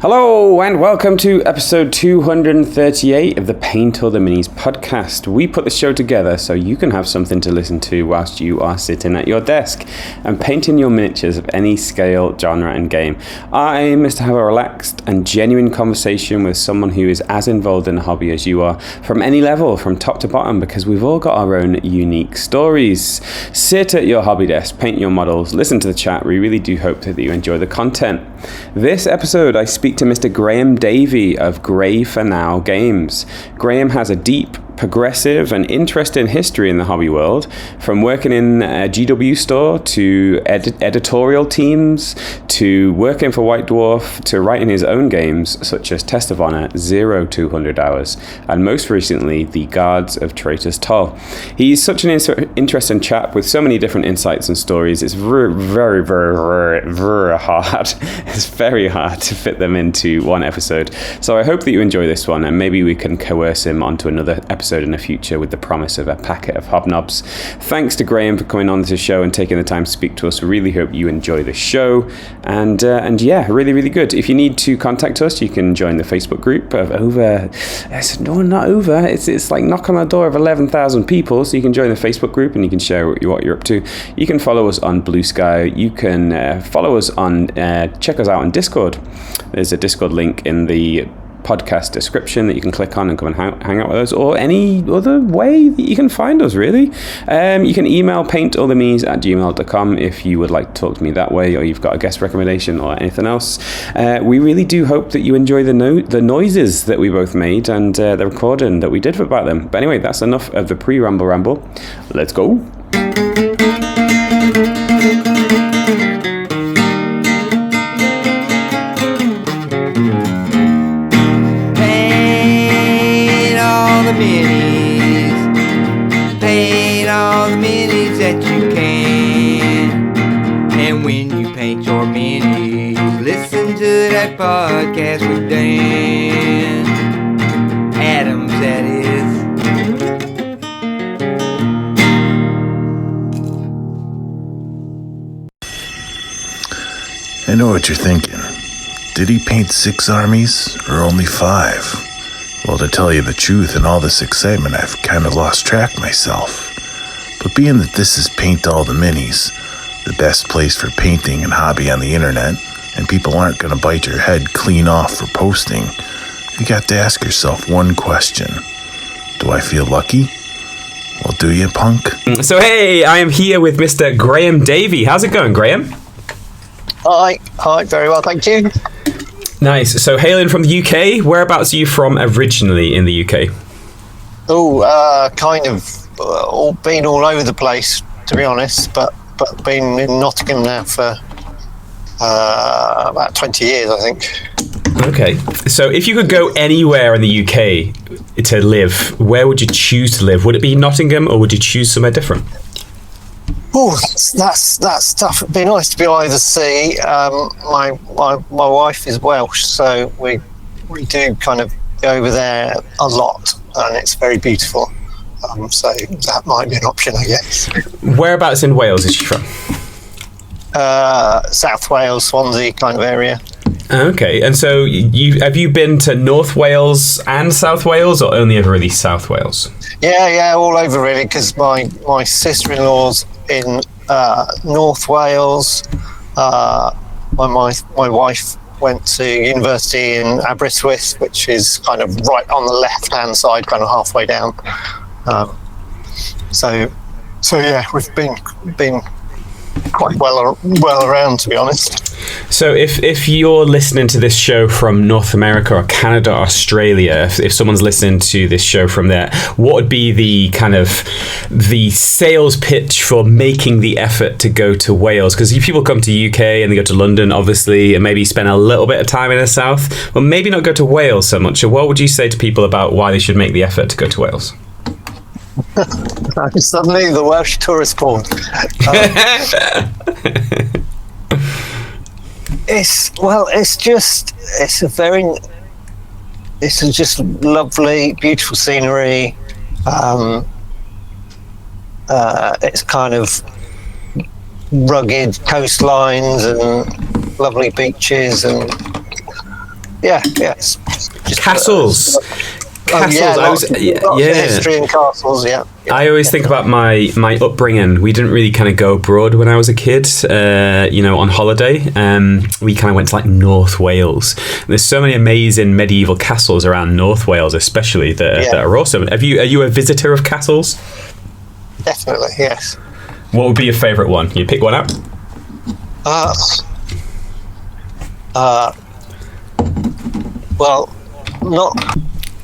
Hello and welcome to episode 238 of the Paint or the Minis podcast. We put the show together so you can have something to listen to whilst you are sitting at your desk and painting your miniatures of any scale, genre and game. Our aim is to have a relaxed and genuine conversation with someone who is as involved in the hobby as you are, from any level, from top to bottom, because we've all got our own unique stories. Sit at your hobby desk, paint your models, listen to the chat. We really do hope that you enjoy the content. This episode I speak to Mr. Graham Davey of Grey for Now Games. Graham has a deep, progressive and interesting history in the hobby world, from working in a GW store to editorial teams to working for White Dwarf to writing his own games such as Test of Honor, 0-200 Hours, and most recently the Guards of Traitors Toll. He's such an interesting chap with so many different insights and stories. It's very hard. It's very hard to fit them into one episode. So I hope that you enjoy this one, and maybe we can coerce him onto another episode in the future with the promise of a packet of hobnobs. Thanks to Graham for coming on to the show and taking the time to speak to us. We really hope you enjoy the show, and yeah, really good. If you need to contact us, you can join the Facebook group of it's like knock on the door of 11,000 people, so you can join the Facebook group and you can share what you're up to. You can follow us on Blue Sky. You can follow us on check us out on Discord. There's a Discord link in the podcast description that you can click on and come and hang out with us, or any other way that you can find us, really. You can email paintortheminis@gmail.com if you would like to talk to me that way, or you've got a guest recommendation or anything else. We really do hope that you enjoy the noises that we both made and the recording that we did about them. But anyway, that's enough of the pre-ramble. Let's go. Paint all the minis that you can. And when you paint your minis, listen to that podcast with Dan Adams, that is. I know what you're thinking. Did he paint 6 armies or only 5? Well, to tell you the truth, in all this excitement, I've kind of lost track myself. But being that this is Paint All the Minis, the best place for painting and hobby on the internet, and people aren't going to bite your head clean off for posting, you got to ask yourself one question. Do I feel lucky? Well, do you, punk? So, hey, I am here with Mr. Graham Davey. How's it going, Graham? Hi, very well, thank you. Nice. So, hailing from the UK, whereabouts are you from originally in the UK? Been all over the place, to be honest, but been in Nottingham now for about 20 years, I think. Okay. So, if you could go anywhere in the UK to live, where would you choose to live? Would it be Nottingham, or would you choose somewhere different? Oh, that's tough. It'd be nice to be either sea. My wife is Welsh, so we do kind of go over there a lot, and it's very beautiful. So that might be an option, I guess. Whereabouts in Wales is she from? South Wales, Swansea kind of area. Okay, and so have you been to North Wales and South Wales, or only ever really South Wales? Yeah, all over really, because my sister-in-law's in North Wales. My wife went to university in Aberystwyth, which is kind of right on the left-hand side, kind of halfway down. So yeah, we've been quite well around, to be honest. So if you're listening to this show from North America or Canada, Australia, if someone's listening to this show from there, what would be the kind of the sales pitch for making the effort to go to Wales? Because people come to UK and they go to London, obviously, and maybe spend a little bit of time in the south, but maybe not go to Wales so much. So what would you say to people about why they should make the effort to go to Wales? Suddenly the Welsh tourist board. It's just lovely, beautiful scenery. It's kind of rugged coastlines and lovely beaches, and Yeah, yes. Just, Castles. Castles. Lots of history in castles. Yeah. I always think about my upbringing. We didn't really kind of go abroad when I was a kid, on holiday. We kind of went to like North Wales. There's so many amazing medieval castles around North Wales, especially that are awesome. Are you a visitor of castles? Definitely, yes. What would be your favourite one? You pick one out. Well, not.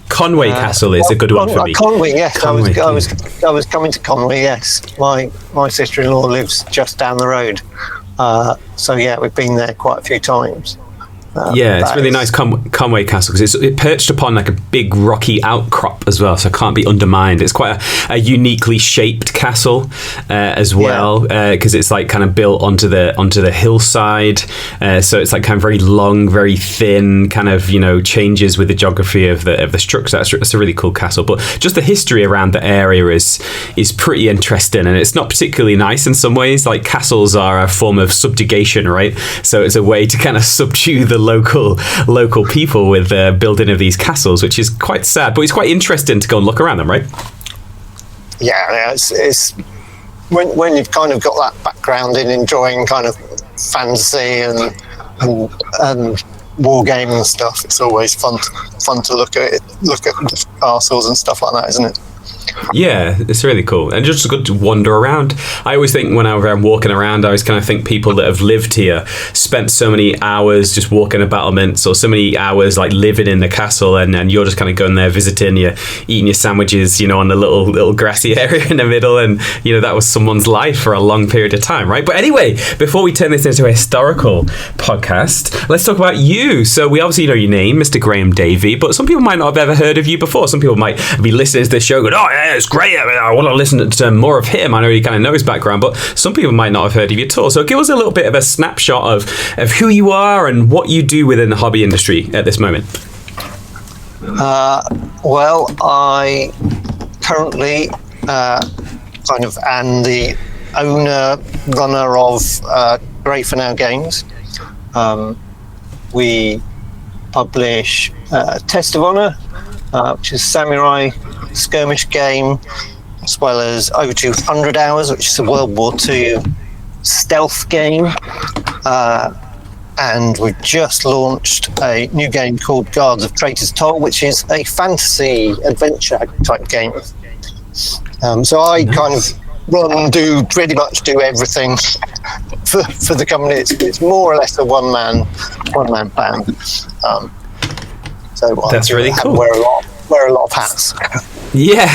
Conway Castle is a good one for me. Conway, yes. Conway, I was coming to Conway, yes. My sister-in-law lives just down the road. So yeah, we've been there quite a few times. It's really nice Conway Castle because it's perched upon like a big rocky outcrop as well, so it can't be undermined. It's quite a uniquely shaped castle as well, because it's like kind of built onto the hillside, so it's like kind of very long, very thin, kind of changes with the geography of the structure. That's a really cool castle, but just the history around the area is pretty interesting, and it's not particularly nice in some ways. Like castles are a form of subjugation, right? So it's a way to kind of subdue the local people with the building of these castles, which is quite sad, but it's quite interesting to go and look around them, right? Yeah, it's when you've kind of got that background in enjoying kind of fantasy and wargaming and stuff. It's always fun to look at castles and stuff like that, isn't it? Yeah, it's really cool, and just good to wander around. I always think when I'm walking around, I always kind of think people that have lived here spent so many hours just walking the battlements, or so many hours like living in the castle, and you're just kind of going there visiting, you're eating your sandwiches, on the little grassy area in the middle, and that was someone's life for a long period of time, right? But anyway, before we turn this into a historical podcast, let's talk about you. So we obviously know your name, Mr. Graham Davey, but some people might not have ever heard of you before. Some people might be listening to this show going, oh yeah, it's great, I want to listen to more of him. I know you kind of know his background, but some people might not have heard of you at all. So give us a little bit of a snapshot of who you are and what you do within the hobby industry at this moment. Well, I currently kind of am the runner of Grey for Now Games. We publish Test of Honor, which is a samurai skirmish game, as well as Over 200 Hours, which is a World War II stealth game. And we've just launched a new game called Guards of Traitors Toll, which is a fantasy adventure type game. So I kind of pretty much do everything for the company. It's more or less a one man band. So that's really cool. Wear a lot of hats. Yeah,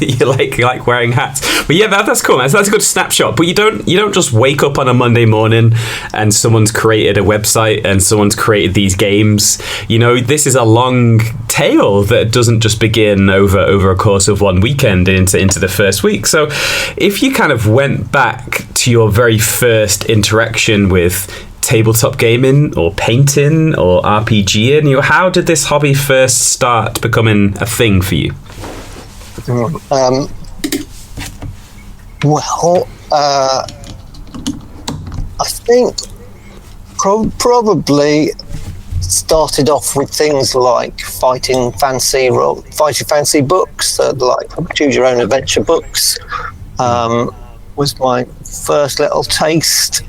you like wearing hats. But yeah, that's cool. That's a good snapshot. But you don't just wake up on a Monday morning and someone's created a website and someone's created these games. This is a long tale that doesn't just begin over a course of one weekend into the first week. So if you kind of went back to your very first interaction with tabletop gaming or painting or RPGing, how did this hobby first start becoming a thing for you? I think probably started off with things like fighting fancy books, like choose your own adventure books. Was my first little taste.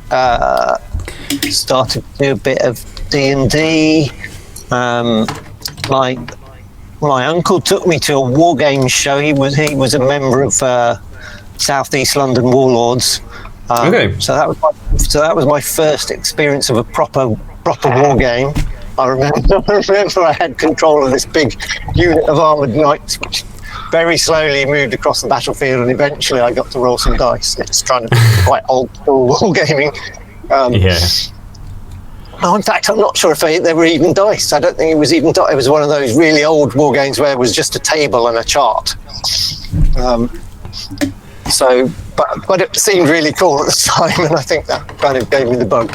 Started to do a bit of D&D. My uncle took me to a war game show. He was a member of South East London Warlords. Okay. So that was my first experience of a proper war game. I remember I had control of this big unit of armoured knights, which very slowly moved across the battlefield, and eventually I got to roll some dice. It's trying to be quite old school war gaming. Oh, in fact, I'm not sure if they were even dice. I don't think it was even dice. It was one of those really old war games where it was just a table and a chart. But it seemed really cool at the time, and I think that kind of gave me the bug.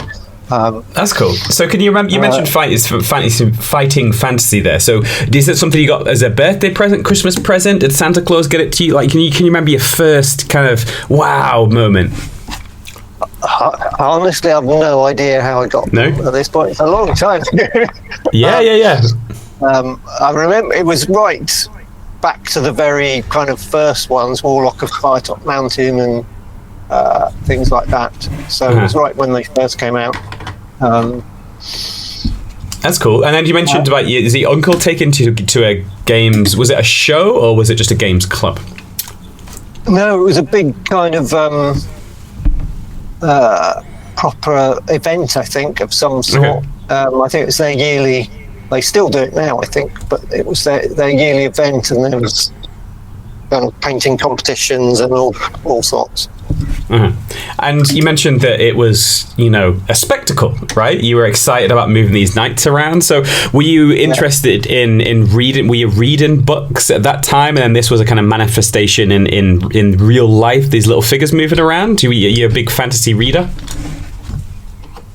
That's cool. So can you remember, you mentioned fighting fantasy there. So is it something you got as a birthday present, Christmas present? Did Santa Claus get it to you? Like, can you remember your first kind of wow moment? Honestly, I've no idea how I got them at this point. It's a long time ago. Yeah. I remember it was right back to the very kind of first ones, Warlock of Firetop Mountain and things like that. So it was right when they first came out. That's cool. And then you mentioned about is the uncle taken to a games? Was it a show or was it just a games club? No, it was a big kind of proper event, I think, of some sort. Okay. I think it was their yearly. They still do it now, I think, but it was their yearly event, and there was kind of painting competitions and all sorts. And you mentioned that it was, a spectacle, right? You were excited about moving these knights around. So were you interested in reading? Were you reading books at that time, and then this was a kind of manifestation in real life? These little figures moving around. Are you a big fantasy reader?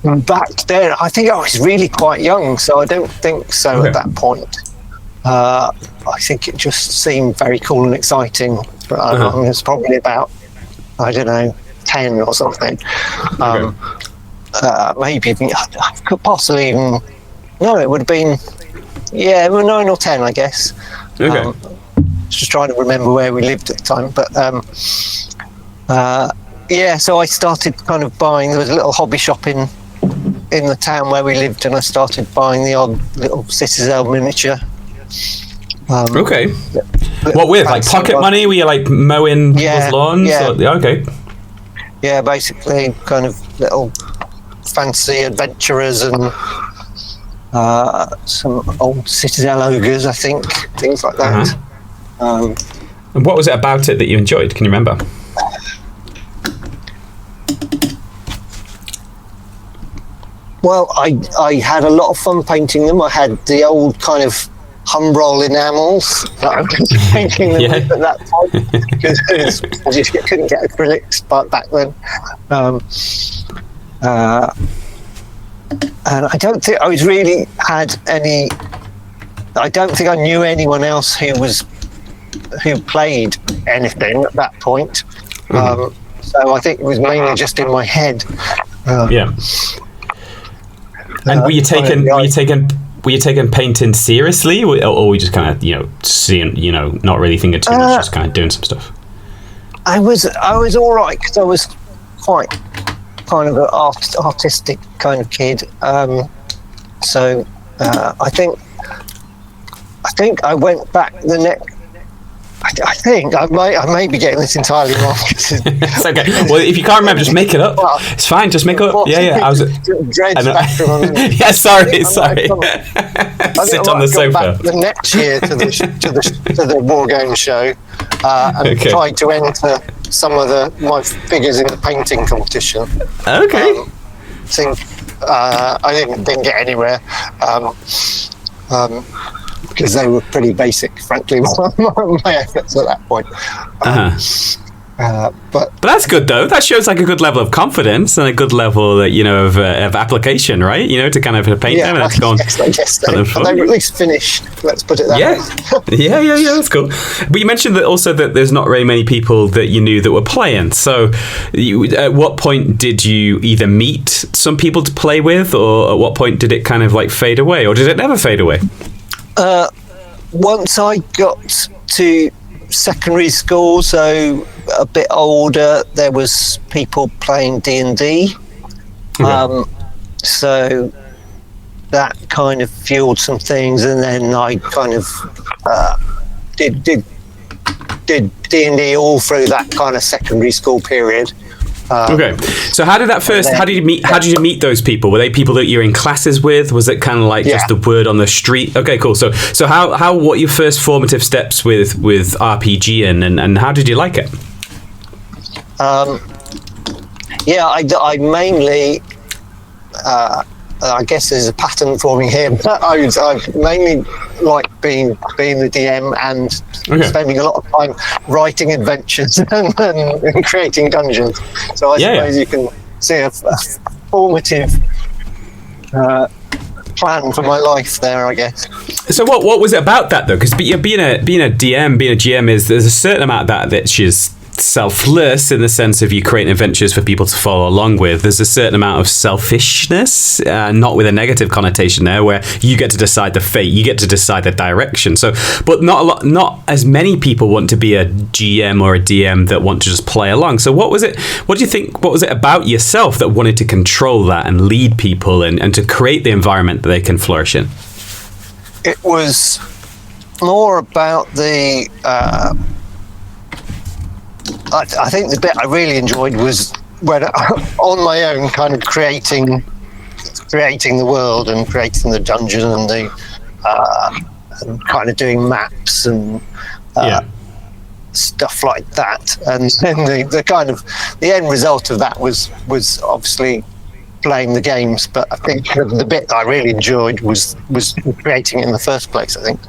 Back then, I think I was really quite young, so I don't think so at that point. I think it just seemed very cool and exciting. But I mean, it was probably about, I don't know, 10 or something. Maybe even, I could possibly even, no, it would have been, 9 or 10, I guess. Just trying to remember where we lived at the time. But so I started kind of buying, there was a little hobby shop in the town where we lived, and I started buying the odd little Citadel miniature. What with, like pocket money? Were you like mowing people's lawns? Yeah, basically kind of little fancy adventurers and some old Citadel ogres, I think, things like that. And what was it about it that you enjoyed? Can you remember? Well, I had a lot of fun painting them. I had the old kind of Humbrol enamels that I was painting them with at that point, because I just couldn't get acrylics back then. And I don't think I don't think I knew anyone else who played anything at that point. So I think it was mainly just in my head. And were you taking painting seriously, or were you just kind of seeing, not really thinking too much, just kind of doing some stuff? I was all right, because I was quite kind of an artistic kind of kid. So I think I went back the next. I think I may be getting this entirely wrong. It's okay. Well, if you can't remember, just make it up. It's fine. Just make it up. Yeah. I was. Yeah. Sorry. Sit on the sofa. Back the next year to the war game show, and tried to enter some of my figures in the painting competition. Okay. I didn't get anywhere. Because they were pretty basic, frankly, my efforts at that point. But that's good, though. That shows like a good level of confidence and a good level that of application, right? To kind of paint them and that's gone. I guess they were at least finished. Let's put it that way. Yeah. That's cool. But you mentioned that also that there's not very many people that you knew that were playing. So, at what point did you either meet some people to play with, or at what point did it kind of like fade away, or did it never fade away? Once I got to secondary school, so a bit older, there was people playing D&D. So that kind of fueled some things, and then I kind of did D&D all through that kind of secondary school period. So how did that first? How did you meet those people? Were they people that you're in classes with? Was it kind of like just the word on the street? Okay, cool. So what your first formative steps with RPG and how did you like it? I mainly. I guess there's a pattern forming here, but I mainly like being the DM and spending a lot of time writing adventures and creating dungeons. So I suppose you can see a formative plan for my life there, I guess. So what was it about that though? Because being a DM, being a GM there's a certain amount of that's just selfless in the sense of you creating adventures for people to follow along with. There's a certain amount of selfishness, not with a negative connotation there, where you get to decide the fate, you get to decide the direction. So, but not as many people want to be a GM or a DM that want to just play along. So what was it? What do you think? What was it about yourself that wanted to control that and lead people and to create the environment that they can flourish in? It was more about the. I think the bit I really enjoyed was when on my own, kind of creating the world and creating the dungeon and and kind of doing maps and stuff like that. And then the kind of the end result of that was obviously playing the games. But I think the bit that I really enjoyed was creating it in the first place, I think.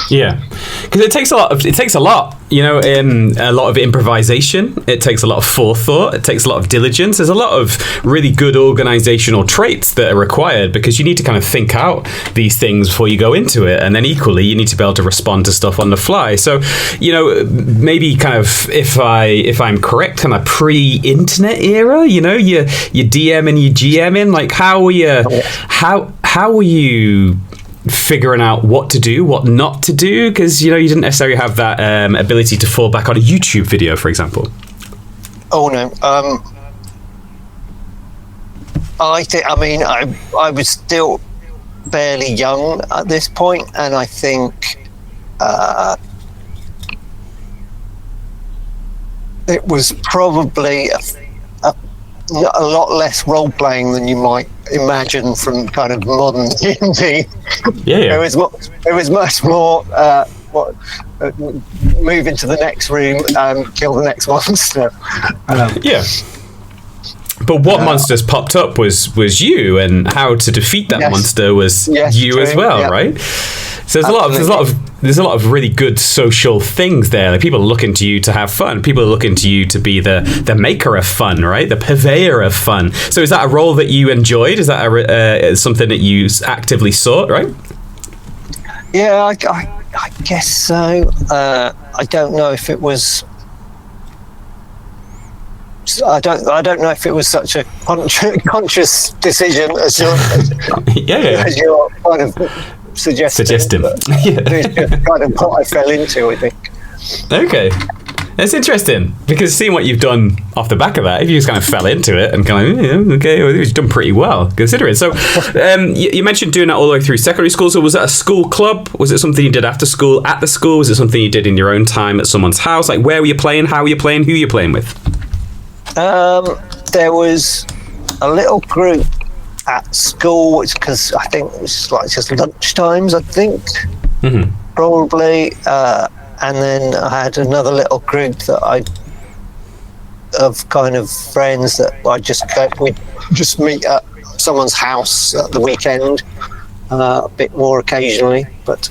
Yeah, because it takes a lot, you know, a lot of improvisation. It takes a lot of forethought. It takes a lot of diligence. There's a lot of really good organizational traits that are required, because you need to kind of think out these things before you go into it, and then equally you need to be able to respond to stuff on the fly. So, you know, maybe kind of if I'm correct, kind of pre-internet era, you know, you DM and you GM in, like how were you figuring out what to do, what not to do, because you know you didn't necessarily have that ability to fall back on a YouTube video, for example. Oh no, I was still fairly young at this point, and I think it was probably a lot less role playing than you might imagine from kind of modern D&D. Yeah. It was much more move into the next room and kill the next monster. Yeah. But what monsters popped up was you, and how to defeat that monster was you true, as well, right? So there's a lot of really good social things there. Like, people are looking to you to have fun. People are looking to you to be the maker of fun, right? The purveyor of fun. So is that a role that you enjoyed? Is that something that you actively sought, right? Yeah, I guess so. I don't know if it was. I don't know if it was such a conscious decision as you're kind of suggesting. It's kind of what I fell into, I think. Okay. That's interesting, because seeing what you've done off the back of that, if you just kind of fell into it and kind of, okay, well, you've done pretty well, considering. So you mentioned doing that all the way through secondary school. So was that a school club? Was it something you did after school, at the school? Was it something you did in your own time at someone's house? Like, where were you playing? How were you playing? Who were you playing with? There was a little group at school, because I think it was like just lunch times, I think, probably. And then I had another little group that of kind of friends that we'd just meet at someone's house at the weekend, a bit more occasionally, but.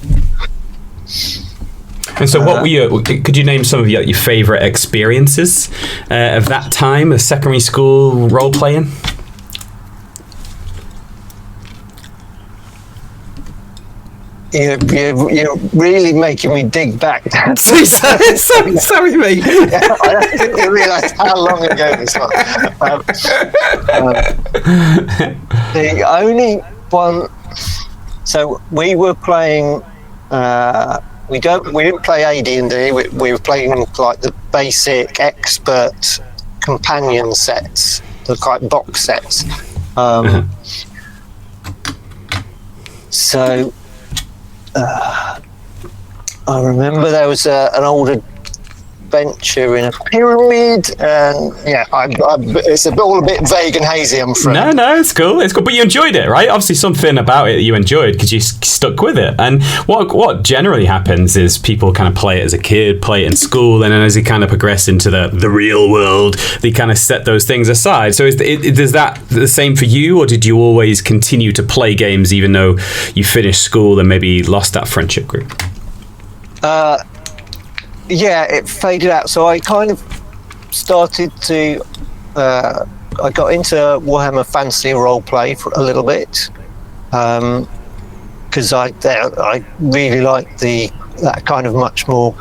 And so what were could you name some of your favourite experiences of that time, of secondary school role-playing? You're really making me dig back. Sorry, mate. I didn't realise how long ago this was. The only one... So we were playing... We didn't play AD&D. We were playing like the basic expert companion sets, the like box sets. So I remember there was an older adventure in a pyramid, and it's all a bit vague and hazy, I'm afraid. No, it's cool, but you enjoyed it, right? Obviously something about it you enjoyed, because you stuck with it. And what generally happens is people kind of play it as a kid, play it in school, and then as they kind of progress into the real world, they kind of set those things aside. So is that the same for you, or did you always continue to play games even though you finished school and maybe lost that friendship group? Yeah, it faded out. So I kind of started to. I got into Warhammer Fantasy roleplay for a little bit, because I really liked that kind of much more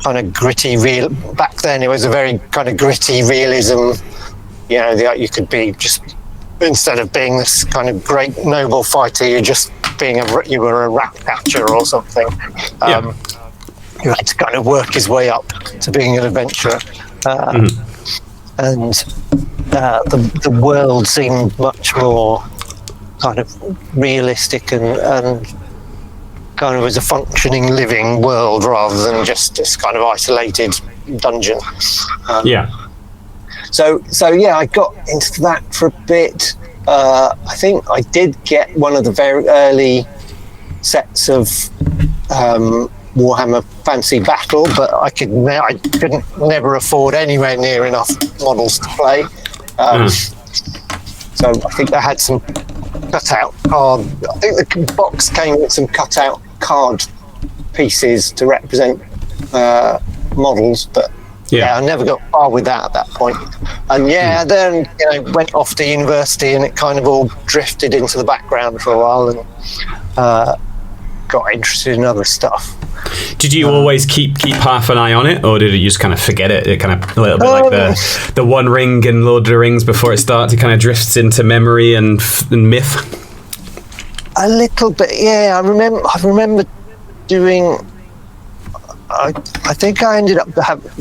kind of gritty real. Back then, it was a very kind of gritty realism. You know, you could be just, instead of being this kind of great noble fighter, you're just you were a rat catcher or something. You had to kind of work his way up to being an adventurer, and the world seemed much more kind of realistic and kind of as a functioning, living world rather than just this kind of isolated dungeon. So yeah, I got into that for a bit. I think I did get one of the very early sets of Warhammer Fantasy Battle, but I couldn't never afford anywhere near enough models to play. So I think I had some cutout card. I think the box came with some cutout card pieces to represent models, but I never got far with that at that point. And then went off to university, and it kind of all drifted into the background for a while, and got interested in other stuff. Did you always keep half an eye on it, or did you just kind of forget it? It kind of a little bit like the One Ring in Lord of the Rings before it starts, it kind of drifts into memory and myth. A little bit, yeah. I remember doing. I think I ended up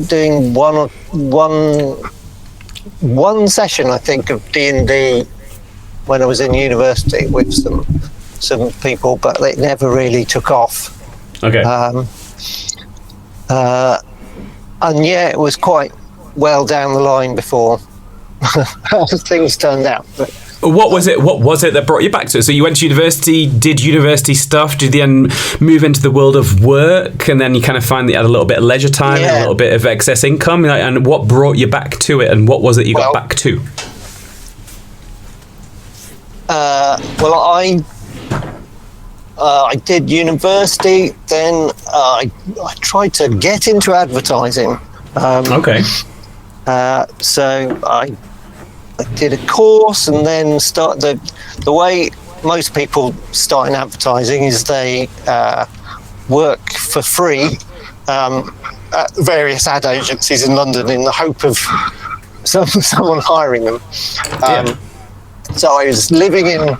doing one session, I think, of D&D when I was in university with some people, but it never really took off. Okay. And it was quite well down the line before things turned out. But, what was it that brought you back to it? So you went to university, did university stuff, did you then move into the world of work, and then you kind of find that you had a little bit of leisure time and a little bit of excess income, and what brought you back to it, and what was it you got back to? I did university, then I tried to get into advertising. So I did a course, and then the way most people start in advertising is they work for free at various ad agencies in London in the hope of someone hiring them. So I was living in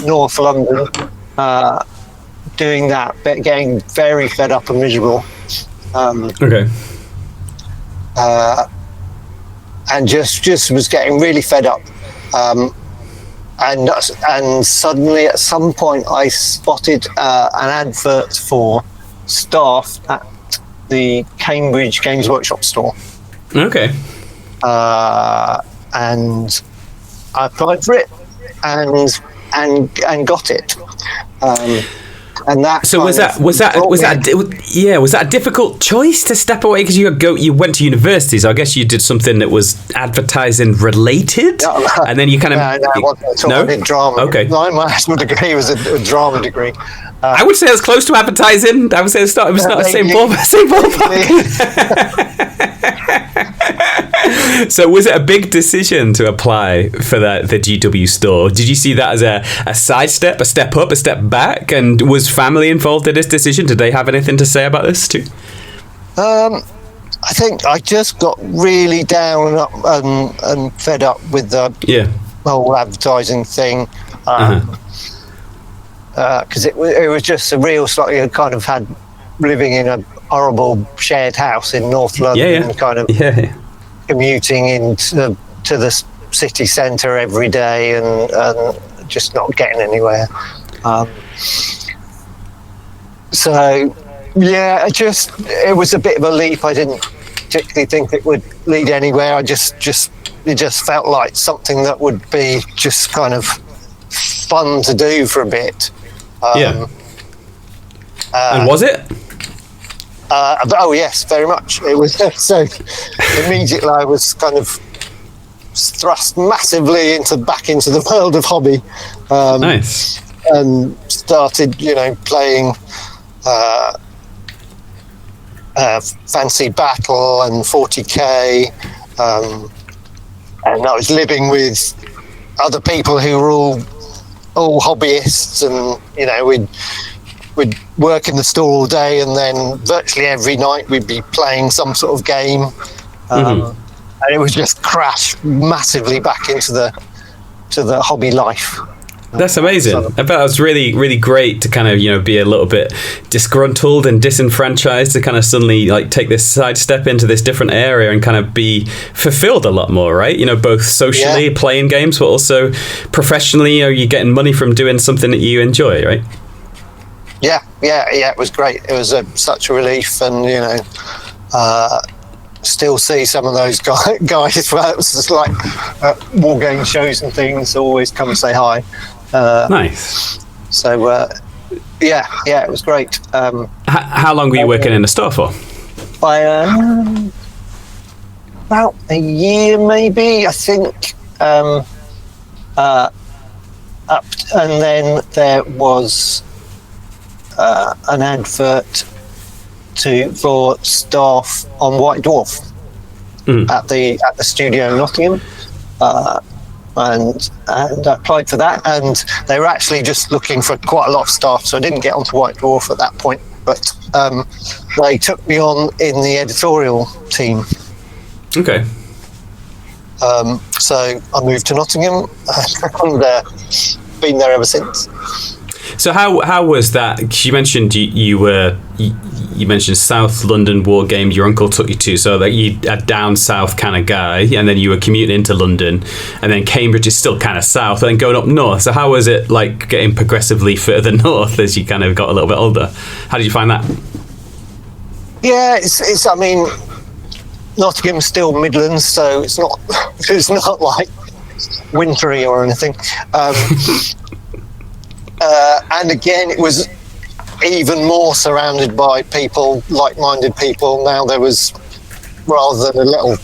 North London, doing that, but getting very fed up and miserable. And just was getting really fed up. And suddenly at some point I spotted an advert for staff at the Cambridge Games Workshop store. And I applied for it and got it. And that was that a difficult choice to step away, because you went to university, so I guess you did something that was advertising related, and then you kind of I wasn't. I did drama. My master's degree was a drama degree. I would say it was close to advertising. I would say it was not the same ballpark. So was it a big decision to apply for the GW store? Did you see that as a sidestep, a step up, a step back? And was family involved in this decision? Did they have anything to say about this too? I think I just got really down and fed up with the whole advertising thing. Because it was just a real slightly kind of had living in a horrible shared house in North London, kind of commuting into the city centre every day and just not getting anywhere. It was a bit of a leap. I didn't particularly think it would lead anywhere. It just felt like something that would be just kind of fun to do for a bit. And was it? Oh yes, very much. It was. So immediately I was kind of thrust massively back into the world of hobby. Nice. And started, playing Fancy Battle and 40k, and I was living with other people who were all hobbyists, and we'd work in the store all day, and then virtually every night we'd be playing some sort of game, and it would just crash massively back into the hobby life. That's amazing. I bet it was really, really great to kind of, be a little bit disgruntled and disenfranchised, to kind of suddenly like take this sidestep into this different area and kind of be fulfilled a lot more, right? Both socially playing games, but also professionally, you're getting money from doing something that you enjoy, right? Yeah, it was great. It was such a relief, and still see some of those guys where it was just like war game shows and things, always come and say hi. Nice. So it was great. How long were you working in the store for? About a year, maybe, I think. And then there was an advert for staff on White Dwarf at the studio in Nottingham, and I applied for that, and they were actually just looking for quite a lot of staff, so I didn't get onto White Dwarf at that point, but they took me on in the editorial team. Okay. So I moved to Nottingham and been there ever since. So how was that? 'Cause you mentioned you mentioned South London war games your uncle took you to, so that you a down south kind of guy, and then you were commuting into London, and then Cambridge is still kind of south, and then going up north. So how was it like getting progressively further north as you kind of got a little bit older? How did you find that? Yeah, it's I mean, Nottingham's still Midlands, so it's not like wintry or anything. And again, it was even more surrounded by people, like-minded people. Now there was, rather than a little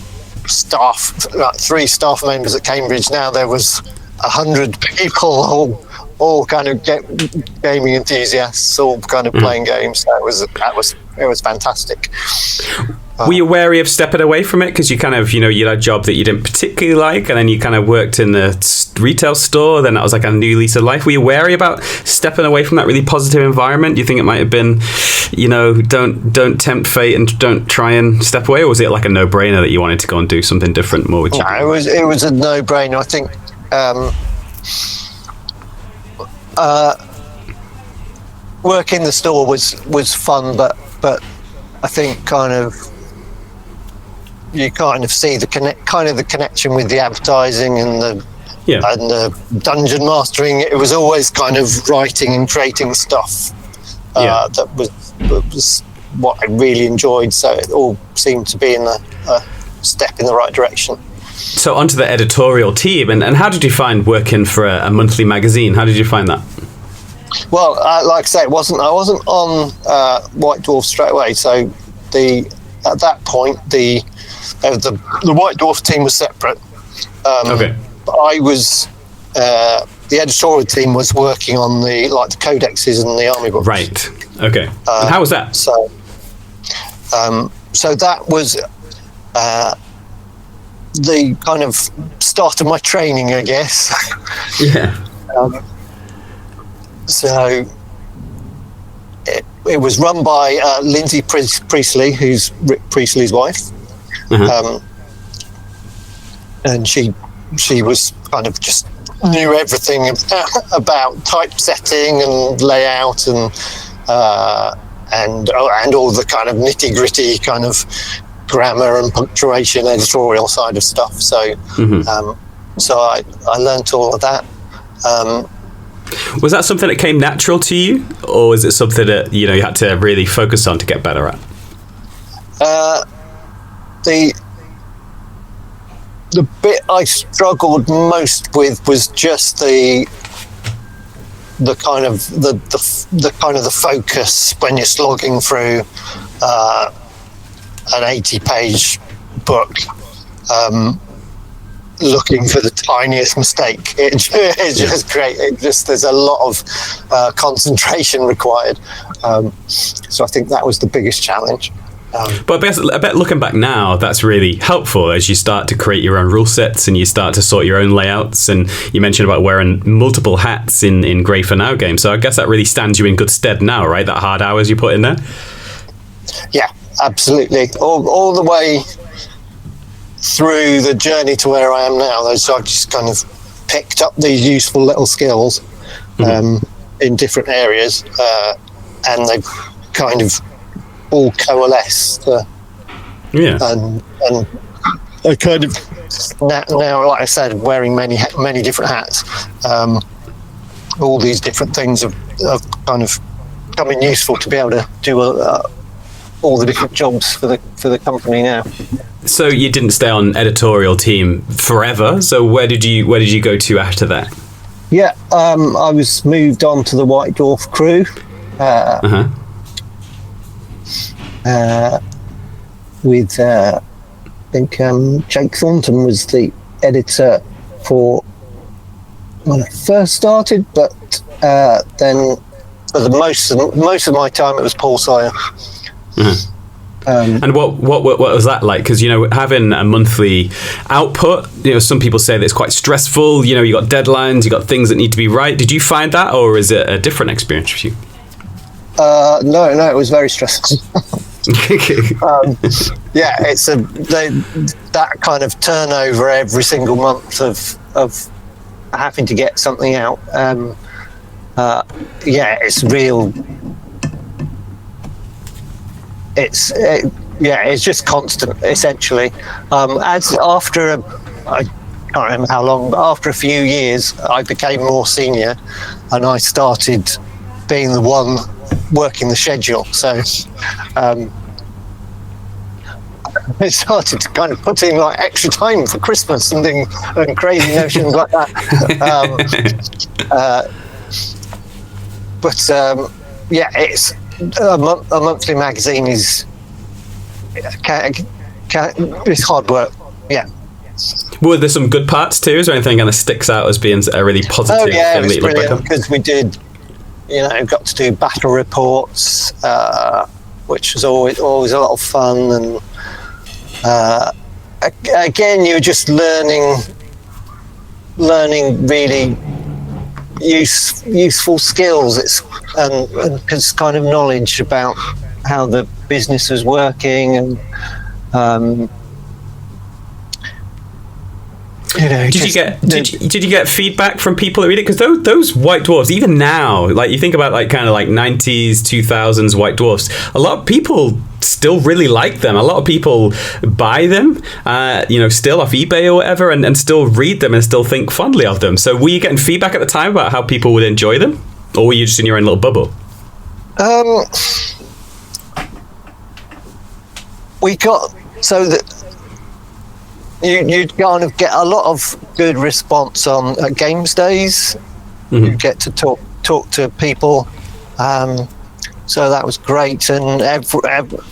staff, like 3 staff members at Cambridge, now there was 100 people, all kind of gaming enthusiasts, all kind of playing games. So it was fantastic. Were you wary of stepping away from it because you kind of, you had a job that you didn't particularly like, and then you kind of worked in the retail store, then that was like a new lease of life? Were you wary about stepping away from that really positive environment? Do you think it might have been, don't tempt fate and don't try and step away, or was it like a no-brainer that you wanted to go and do something different more? No, it was a no-brainer. I think work in the store was fun, but I think you kind of see the connection with the advertising and the dungeon mastering. It was always kind of writing and creating stuff that was what I really enjoyed. So it all seemed to be in a step in the right direction. So onto the editorial team, and how did you find working for a monthly magazine? How did you find that? Well, like I say, I wasn't on White Dwarf straight away. So at that point the White Dwarf team was separate. Okay. But I was the editorial team was working on the codexes and the army books. Right. Okay. And how was that? So that was the kind of start of my training, I guess. Yeah. So it was run by Lindsay Priestley, who's Rick Priestley's wife. And she was kind of just knew everything about typesetting and layout and all the kind of nitty-gritty kind of grammar and punctuation editorial side of stuff. So so I learnt all of that. Was that something that came natural to you, or was it something that you had to really focus on to get better at? The bit I struggled most with was just the kind of the focus when you're slogging through an 80-page book, looking for the tiniest mistake. It's just great. There's a lot of concentration required. So I think that was the biggest challenge. But I bet looking back now, that's really helpful as you start to create your own rule sets and you start to sort your own layouts. And you mentioned about wearing multiple hats in Grey for Now games. So I guess that really stands you in good stead now, right? That hard hours you put in there. Yeah, absolutely. All the way through the journey to where I am now, I've just kind of picked up these useful little skills in different areas, and they've kind of all coalesced. And I kind of now, like I said, wearing many different hats. All these different things have kind of coming useful to be able to do all the different jobs for the company now. So you didn't stay on editorial team forever. So where did you go to after that? Yeah, I was moved on to the White Dwarf crew. With I think Jake Thornton was the editor for when I first started, but then for the most of my time it was Paul Sawyer. And what was that like? Because having a monthly output, some people say that it's quite stressful. You got deadlines, you got things that need to be right. Did you find that, or is it a different experience for you? No, it was very stressful. Yeah, it's that kind of turnover every single month of having to get something out. It's real. It's just constant, essentially. I can't remember how long, but after a few years, I became more senior, and I started being the one working the schedule. So I started to kind of put in like extra time for Christmas and crazy notions like that. It's a monthly magazine is it's hard work. Yeah. Were there some good parts too? Is there anything kind of sticks out as being a really positive thing? It was brilliant because we did, got to do battle reports, which was always a lot of fun, and again, you're just learning really useful skills. It's and kind of knowledge about how the business was working, and did you get feedback from people that read it? Because those White Dwarfs, even now, like you think about like kind of like 90s 2000s White Dwarfs, a lot of people still really like them. A lot of people buy them still off eBay or whatever, and still read them and still think fondly of them. So were you getting feedback at the time about how people would enjoy them, or were you just in your own little bubble? We got so that you kind of get a lot of good response on games days. You get to talk to people, so that was great, and everyone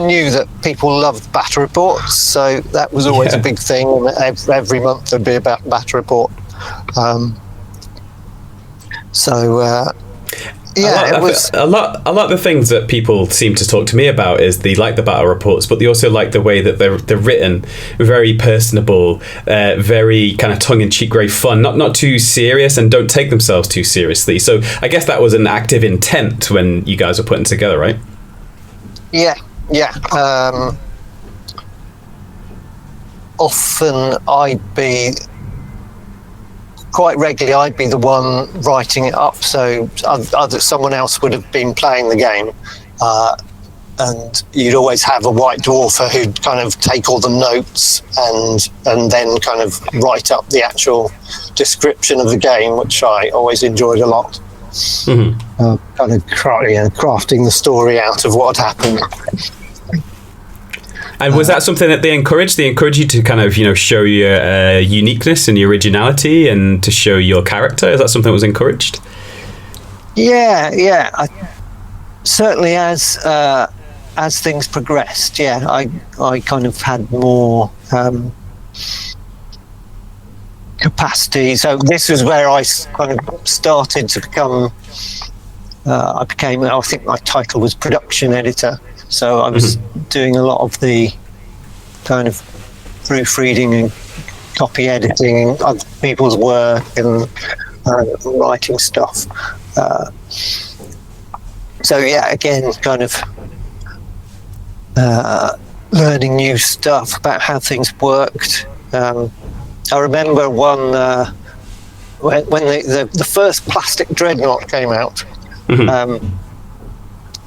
knew that people loved battle reports, so that was always a big thing, and every month there'd be a battle report. A lot of the things that people seem to talk to me about is they like the battle reports, but they also like the way that they're written, very personable, very kind of tongue-in-cheek, very fun, not too serious, and don't take themselves too seriously. So I guess that was an active intent when you guys were putting together, right? Yeah. Often quite regularly I'd be the one writing it up, so someone else would have been playing the game, and you'd always have a White Dwarfer who'd kind of take all the notes and then kind of write up the actual description of the game, which I always enjoyed a lot. Kind of crafting the story out of what had happened. And was that something that they encouraged? They encouraged you to kind of, show your uniqueness and your originality and to show your character? Is that something that was encouraged? Yeah. Certainly as things progressed, I kind of had more capacity. So this was where I kind of started to become I think my title was production editor. So I was doing a lot of the kind of proofreading and copy editing other people's work and writing stuff. So yeah, again, kind of learning new stuff about how things worked. I remember when the first plastic dreadnought came out, and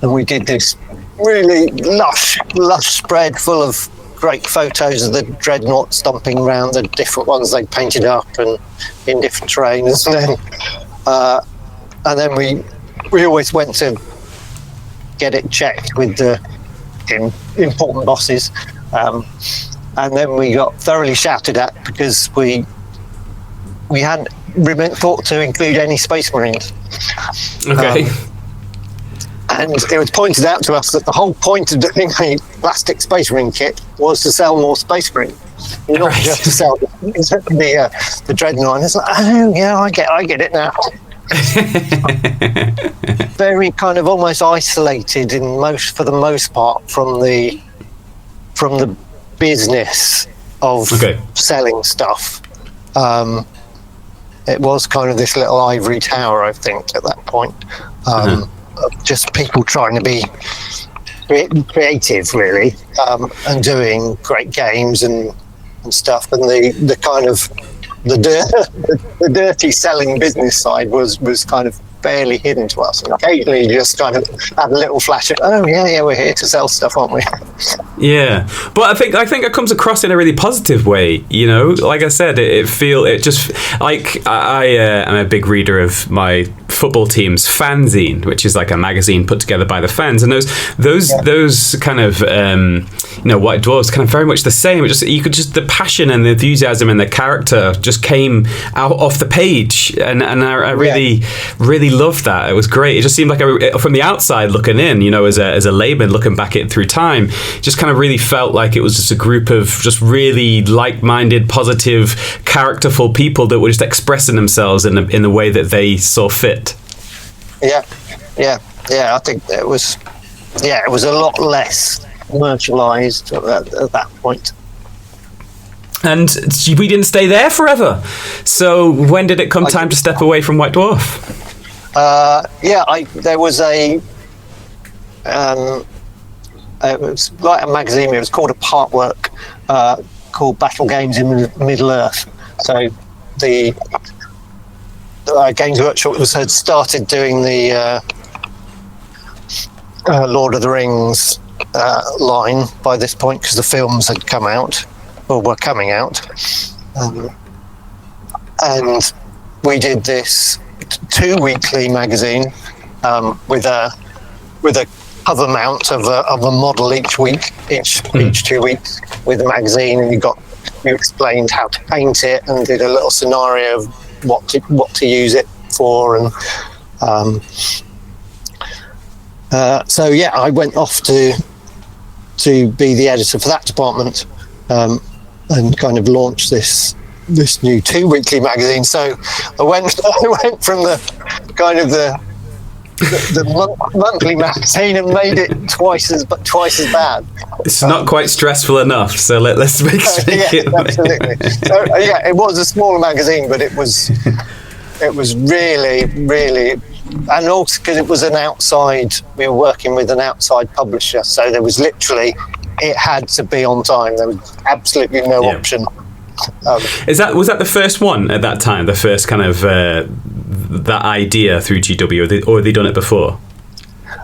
we did this really lush spread full of great photos of the dreadnought stomping around, the different ones they painted up and in different terrains, and then we always went to get it checked with the important bosses, and then we got thoroughly shouted at because we hadn't thought to include any Space Marines. Okay. And it was pointed out to us that the whole point of doing a plastic Space Marine kit was to sell more Space Marine, not just to sell the dreadnought. And it's like, oh yeah, I get it now. Very kind of almost isolated for the most part from the business of selling stuff. It was kind of this little ivory tower, I think, at that point. Of just people trying to be creative, really, and doing great games and stuff. And the kind of the dirty selling business side was kind of barely hidden to us, and occasionally you just kind of had a little flash of, oh yeah, we're here to sell stuff, aren't we? Yeah, but I think it comes across in a really positive way. You know, like I said, it just like I am a big reader of my football team's fanzine, which is like a magazine put together by the fans, and those kind of White Dwarfs kind of very much the same. You could just the passion and the enthusiasm and the character just came out off the page, and I really loved that. It was great. It just seemed like from the outside looking in, as a layman looking back at it through time, just kind of really felt like it was just a group of just really like-minded, positive, characterful people that were just expressing themselves in the way that they saw fit. Yeah. I think it was a lot less commercialized at that point. And we didn't stay there forever. So when did it come time to step away from White Dwarf? There was it was like a magazine. It was called a partwork, called Battle Games in Middle Earth. So the Games Workshop had started doing the Lord of the Rings line by this point, because the films had come out or were coming out, and we did this 2-weekly magazine with a cover mount of a model each 2 weeks with a magazine, and you explained how to paint it and did a little scenario of what to use it for, and I went off to be the editor for that department, and kind of launched this new 2-weekly magazine. So I went from the kind of the monthly magazine and made it twice as bad. It's not quite stressful enough, so let's make it. Absolutely. So, it was a smaller magazine, but it was really, really, and also because it was we were working with an outside publisher, so there was literally, it had to be on time. There was absolutely no option. Was that the first one at that time? The first kind of that idea through GW, or had they done it before?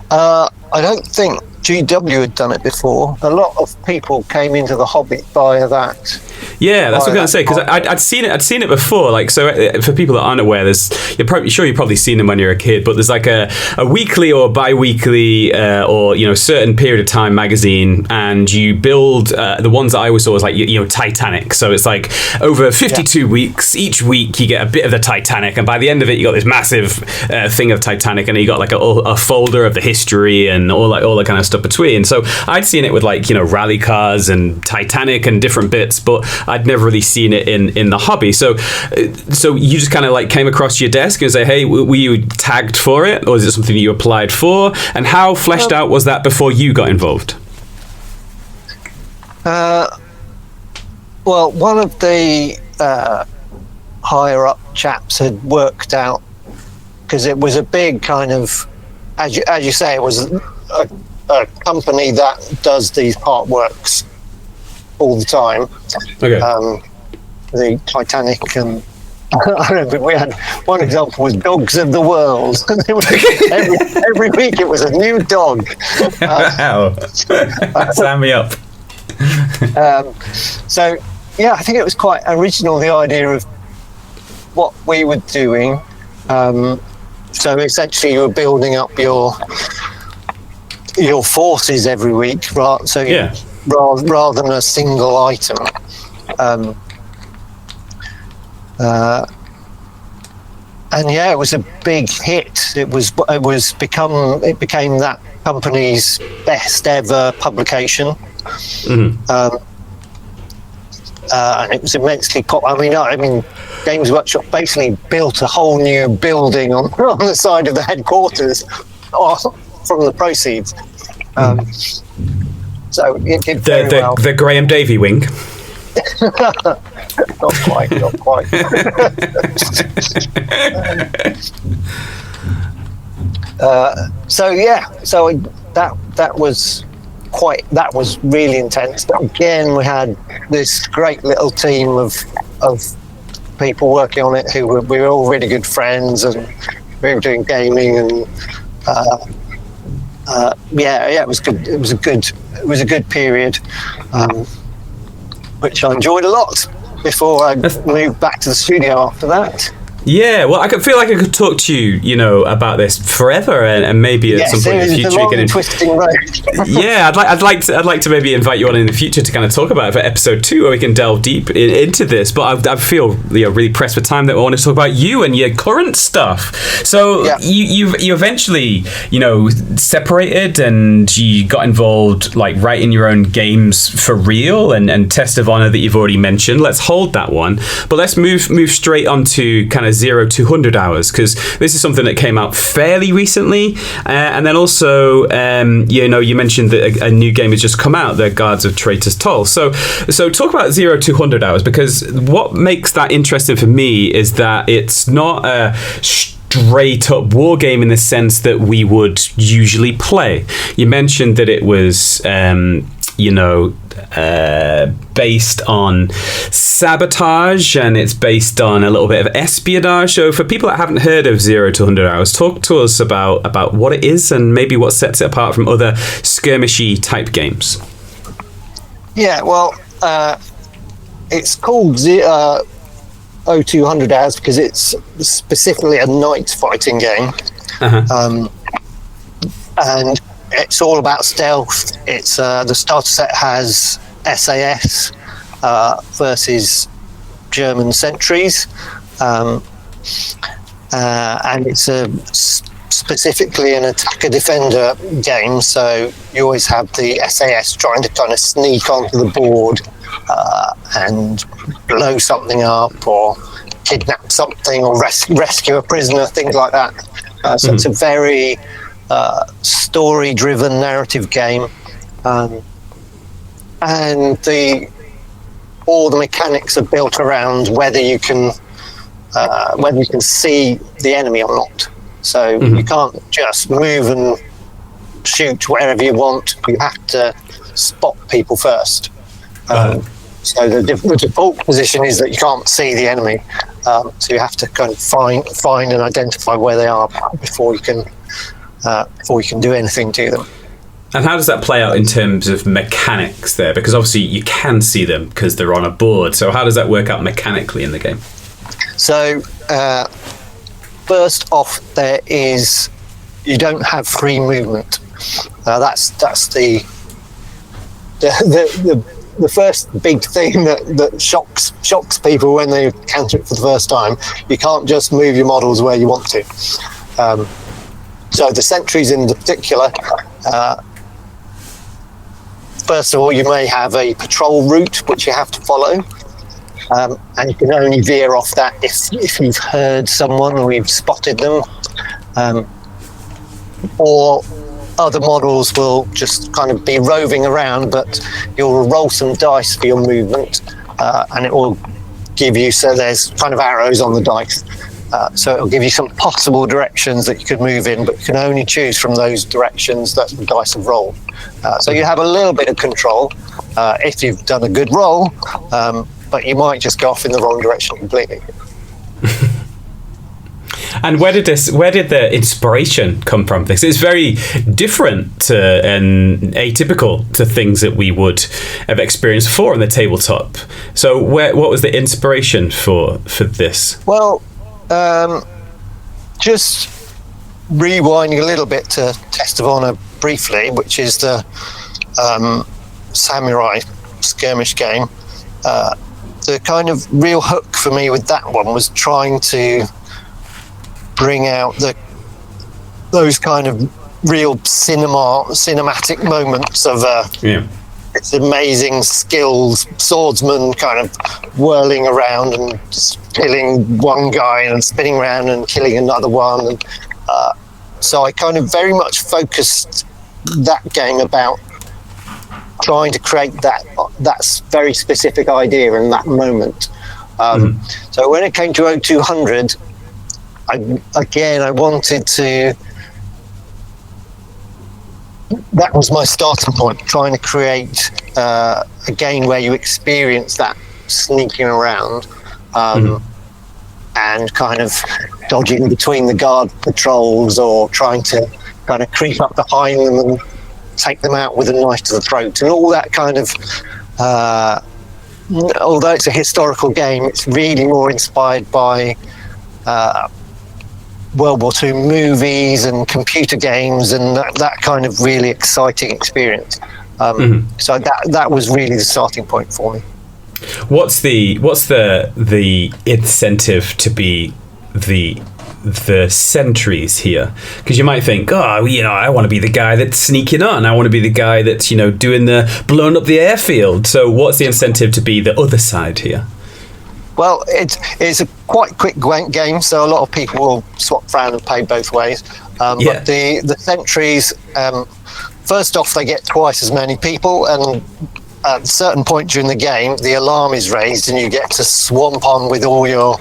I don't think GW had done it before. A lot of people came into the hobby via that. Yeah, that's what I was going to say, because I'd seen it before. Like, so for people that aren't aware, you've probably seen them when you're a kid, but there's like a weekly or bi-weekly or certain period of time magazine, and you build the ones that I always saw was like Titanic. So it's like over 52 weeks. Each week you get a bit of the Titanic, and by the end of it you got this massive thing of Titanic, and you got like a folder of the history and all that kind of stuff between. So I'd seen it with like, rally cars and Titanic and different bits, but I'd never really seen it in the hobby. So you just kind of like came across your desk and say, hey, were you tagged for it, or is it something you applied for? And how fleshed out was that before you got involved? Well, one of the higher up chaps had worked out, because it was a big kind of, as you say, it was a company that does these artworks all the time. Okay. The Titanic, and I remember we had one example was Dogs of the World. every week it was a new dog. Wow. Sign me up. So yeah, I think it was quite original, the idea of what we were doing. So essentially you were building up your forces every week, rather than a single item. And yeah, it was a big hit. It became that company's best ever publication. Mm-hmm. And it was immensely popular. I mean, Games Workshop basically built a whole new building on the side of the headquarters from the proceeds. So it did very well. The Graham Davey wing. Not quite. That was really intense. But again, we had this great little team of people working on it we were all really good friends, and we were doing gaming, and it was good. It was a good period, which I enjoyed a lot before I moved back to the studio after that. Yeah, well, I feel like I could talk to you, about this forever, and maybe at some point in the future. Twisting road. Yeah, I'd like to maybe invite you on in the future to kind of talk about it for episode 2, where we can delve deep into this. But I feel really pressed for time that I want to talk about you and your current stuff. So you eventually separated, and you got involved like writing your own games for real, and Test of Honor that you've already mentioned. Let's hold that one, but let's move straight on to kind of 0 to 100 hours, because this is something that came out fairly recently, and then also you mentioned that a new game has just come out, the Guards of Traitors Toll. So talk about 0 to 100 hours, because what makes that interesting for me is that it's not a straight up war game in the sense that we would usually play. You mentioned that it was based on sabotage, and it's based on a little bit of espionage. So for people that haven't heard of 0 to 100 hours, talk to us about what it is and maybe what sets it apart from other skirmishy type games. Yeah, well, it's called 0 to 100 hours because it's specifically a night fighting game. Uh-huh. And it's all about stealth. It's the starter set has SAS versus German sentries, and it's specifically an attacker-defender game. So you always have the SAS trying to kind of sneak onto the board and blow something up, or kidnap something, or rescue a prisoner, things like that. So it's a very story-driven narrative game, and all the mechanics are built around whether you can see the enemy or not. So you can't just move and shoot wherever you want. You have to spot people first. So the default position is that you can't see the enemy. So you have to kind of find and identify where they are before you can do anything to them. And how does that play out in terms of mechanics there? Because obviously you can see them because they're on a board. So how does that work out mechanically in the game? So first off, you don't have free movement. That's the first big thing that shocks people when they encounter it for the first time. You can't just move your models where you want to. So the sentries in particular, first of all, you may have a patrol route which you have to follow, and you can only veer off that if you've heard someone or you've spotted them, or other models will just kind of be roving around, but you'll roll some dice for your movement, and it will give you, so there's kind of arrows on the dice, so it'll give you some possible directions that you could move in, but you can only choose from those directions that the dice have rolled. So you have a little bit of control if you've done a good roll, but you might just go off in the wrong direction completely. And where did the inspiration come from? Because it's very different to, and atypical to things that we would have experienced before on the tabletop. So what was the inspiration for this? Well, just rewinding a little bit to Test of Honor briefly, which is the samurai skirmish game. The kind of real hook for me with that one was trying to bring out those kind of real cinematic moments of it's amazing skills, swordsman kind of whirling around and just killing one guy and spinning around and killing another one. And so I kind of very much focused that game about trying to create that very specific idea in that moment. So when it came to 0200, I wanted to, that was my starting point, trying to create a game where you experience that sneaking around and kind of dodging between the guard patrols or trying to kind of creep up behind them and take them out with a knife to the throat and all that kind of, although it's a historical game, it's really more inspired by World War II movies and computer games and that kind of really exciting experience. So that was really the starting point for me. What's the incentive to be the sentries here? Because you might think, I want to be the guy that's sneaking on. I want to be the guy that's doing the blowing up the airfield. So what's the incentive to be the other side here? Well, it's a quite quick game, so a lot of people will swap round and pay both ways. But the sentries, first off, they get twice as many people, and at a certain point during the game, the alarm is raised, and you get to swamp on with all your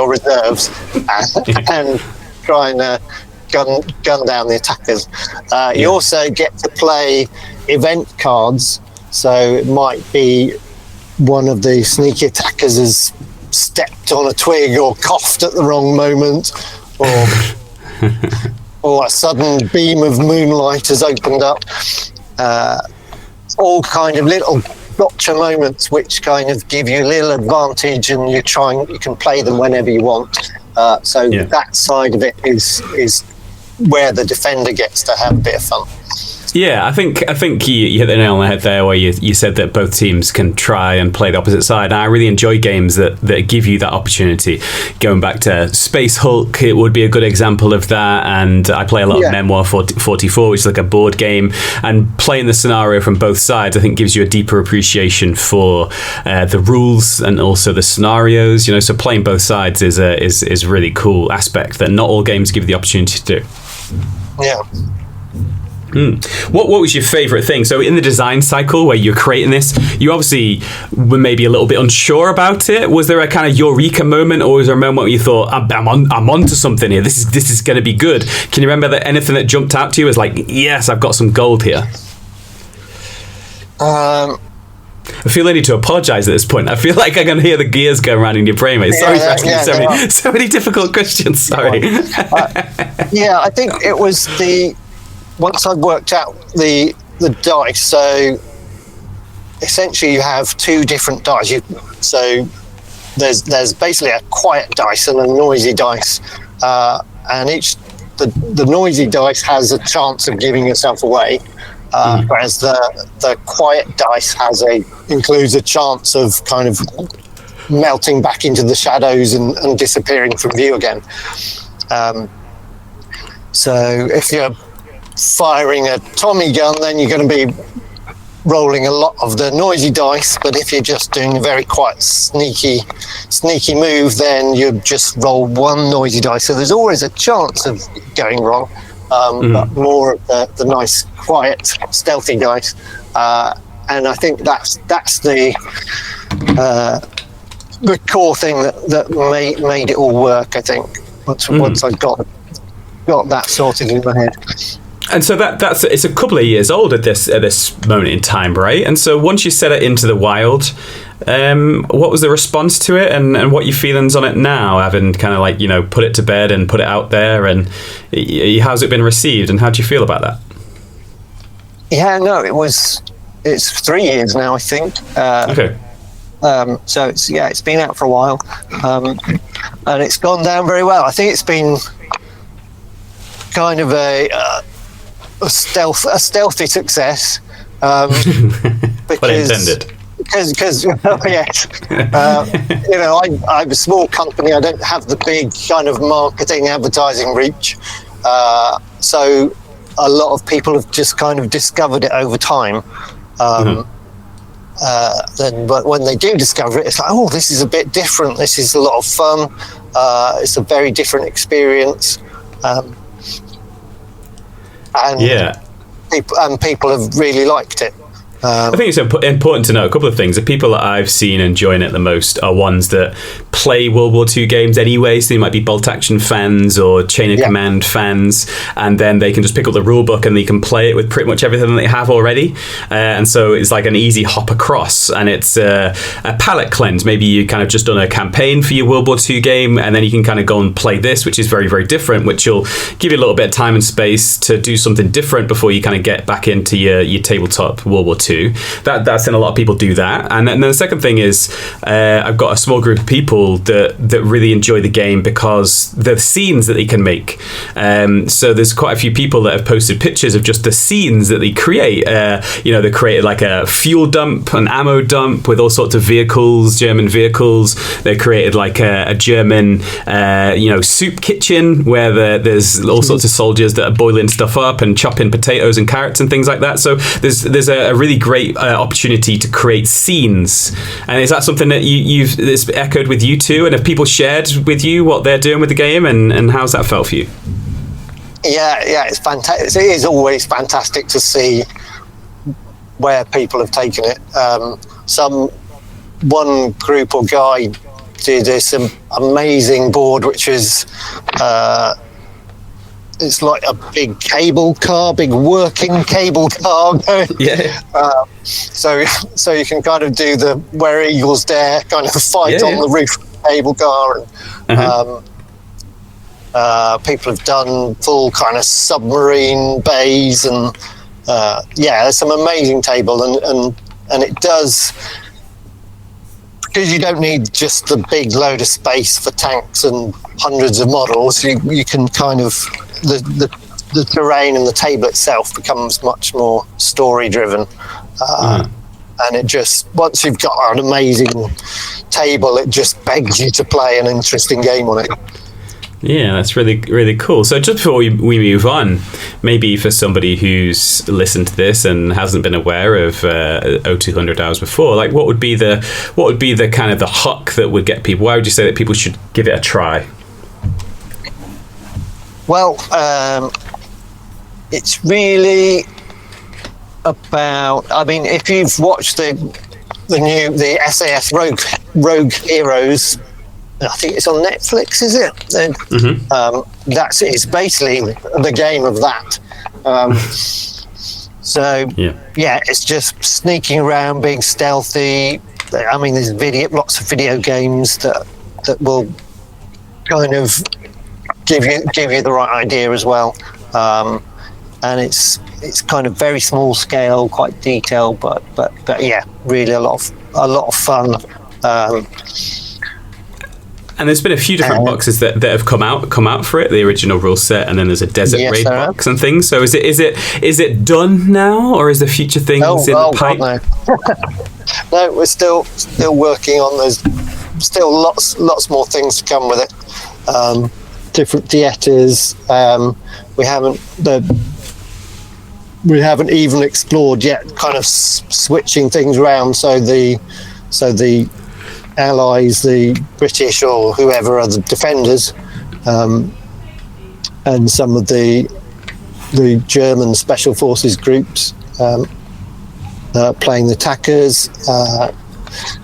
reserves and try and gun down the attackers. You also get to play event cards, so it might be one of the sneaky attackers has stepped on a twig or coughed at the wrong moment, or a sudden beam of moonlight has opened up. All kind of little gotcha moments which kind of give you a little advantage, and you can play them whenever you want. That side of it is where the defender gets to have a bit of fun. Yeah, I think you hit the nail on the head there, where you said that both teams can try and play the opposite side. And I really enjoy games that give you that opportunity. Going back to Space Hulk, it would be a good example of that. And I play a lot of Memoir 44, which is like a board game. And playing the scenario from both sides, I think, gives you a deeper appreciation for the rules and also the scenarios. So playing both sides is a really cool aspect that not all games give you the opportunity to do. Yeah. What was your favourite thing? So in the design cycle where you're creating this, you obviously were maybe a little bit unsure about it. Was there a kind of eureka moment, or was there a moment where you thought, I'm onto something here? This is going to be good. Can you remember anything that jumped out to you as like, yes, I've got some gold here? I feel I need to apologise at this point. I feel like I can hear the gears go around in your brain, mate. Sorry for asking so many difficult questions. Sorry. I think it was once I'd worked out the dice, so essentially you have two different dice. So there's basically a quiet dice and a noisy dice, and the noisy dice has a chance of giving yourself away, whereas the quiet dice includes a chance of kind of melting back into the shadows and disappearing from view again. So if you're firing a Tommy gun, then you're going to be rolling a lot of the noisy dice, but if you're just doing a very quiet, sneaky move, then you just roll one noisy dice. So there's always a chance of going wrong, but more of the nice, quiet, stealthy dice. And I think that's the core thing that made it all work. I think once I got that sorted in my head. And so it's a couple of years old at this moment in time, right? And so once you set it into the wild, what was the response to it, and what are your feelings on it now, having kind of like, you know, put it to bed and put it out there, and how's it been received, and how do you feel about that? Yeah, no, it's 3 years now, I think. Okay. So it's been out for a while, and it's gone down very well. I think it's been kind of a stealthy success, because intended. Because yes, you know, I'm a small company. I don't have the big kind of marketing advertising reach, so a lot of people have just kind of discovered it over time. But when they do discover it, it's like, oh, this is a bit different. This is a lot of fun. It's a very different experience. And people have really liked it. I think it's important to know a couple of things. The people that I've seen enjoying it the most are ones that play World War II games anyway, so they might be bolt action fans or Chain of Command fans, and then they can just pick up the rule book and they can play it with pretty much everything they have already, and so it's like an easy hop across, and it's a palette cleanse. Maybe you kind of just done a campaign for your World War II game, and then you can kind of go and play this, which is very, very different, which will give you a little bit of time and space to do something different before you kind of get back into your tabletop World War II. That's seen a lot of people do that. And then the second thing is, I've got a small group of people that really enjoy the game because the scenes that they can make. So there's quite a few people that have posted pictures of just the scenes that they create. They created like a fuel dump, an ammo dump with all sorts of vehicles, German vehicles. They created like a German, soup kitchen where there's all sorts of soldiers that are boiling stuff up and chopping potatoes and carrots and things like that. So there's a really great opportunity to create scenes. And is that something that it's echoed with you too? And have people shared with you what they're doing with the game, and how's that felt for you? Yeah, it's fantastic. It is always fantastic to see where people have taken it. One group or guy did this amazing board, which is it's like a big big working cable car going. So you can kind of do the where eagles dare kind of fight on the roof of the cable car, and people have done full kind of submarine bays, and there's some amazing table, and it does, because you don't need just the big load of space for tanks and hundreds of models. You can kind of the terrain and the table itself becomes much more story driven, and it just, once you've got an amazing table, it just begs you to play an interesting game on it. Yeah, that's really, really cool. So just before we move on, maybe for somebody who's listened to this and hasn't been aware of 0200 hours before, like what would be the kind of the hook that would get people? Why would you say that people should give it a try? Well, it's really about, I mean, if you've watched the SAS Rogue Heroes, I think it's on Netflix, is it? That's it. It's basically the game of that. It's just sneaking around, being stealthy. I mean, there's lots of video games that will kind of give you the right idea as well. And it's kind of very small scale, quite detailed, but yeah, really a lot of fun. And there's been a few different boxes that have come out for it, the original rule set, and then there's a desert raid box and things. So is it done now, or is there future things in the pipe? God, no, we're still working on. There's still lots more things to come with it. Different theatres. We haven't we haven't even explored yet, kind of switching things around. So the allies, the British or whoever are the defenders, and some of the German special forces groups playing the attackers.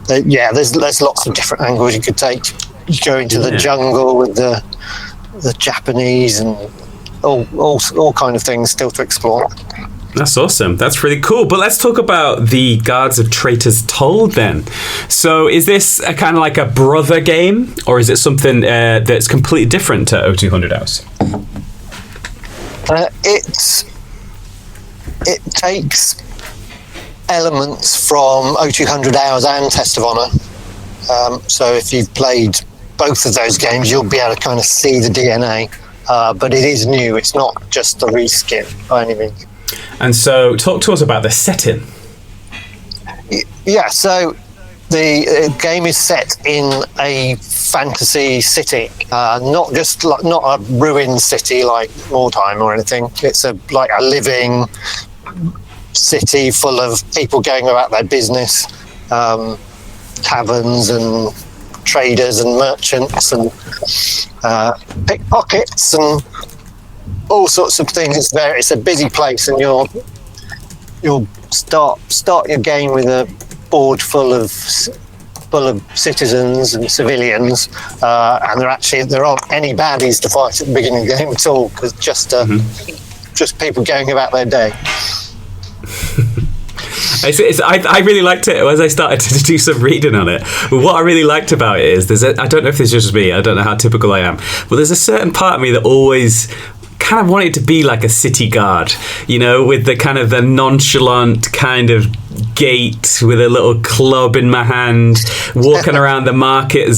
There's lots of different angles you could take. You go into the jungle with the Japanese and all kind of things still to explore. That's awesome. That's really cool. But let's talk about the Guards of Traitors Toll then. So is this a kind of like a brother game, or is it something that's completely different to O200 House? It takes elements from O200 Hours and Test of Honor. So if you've played both of those games, you'll be able to kind of see the DNA. But it is new. It's not just a reskin by any means. And so talk to us about the setting. Yeah, so the game is set in a fantasy city, not a ruined city like Mordheim or anything. It's like a living city full of people going about their business, taverns and traders and merchants and pickpockets and all sorts of things. It's a busy place, and you'll start your game with a board full of citizens and civilians, and there aren't any baddies to fight at the beginning of the game at all, because just people going about their day. I really liked it as I started to do some reading on it. But what I really liked about it is I don't know if this is just me, I don't know how typical I am, but there's a certain part of me that always kind of wanted it to be like a city guard, with the kind of the nonchalant kind of gait, with a little club in my hand, walking around the market,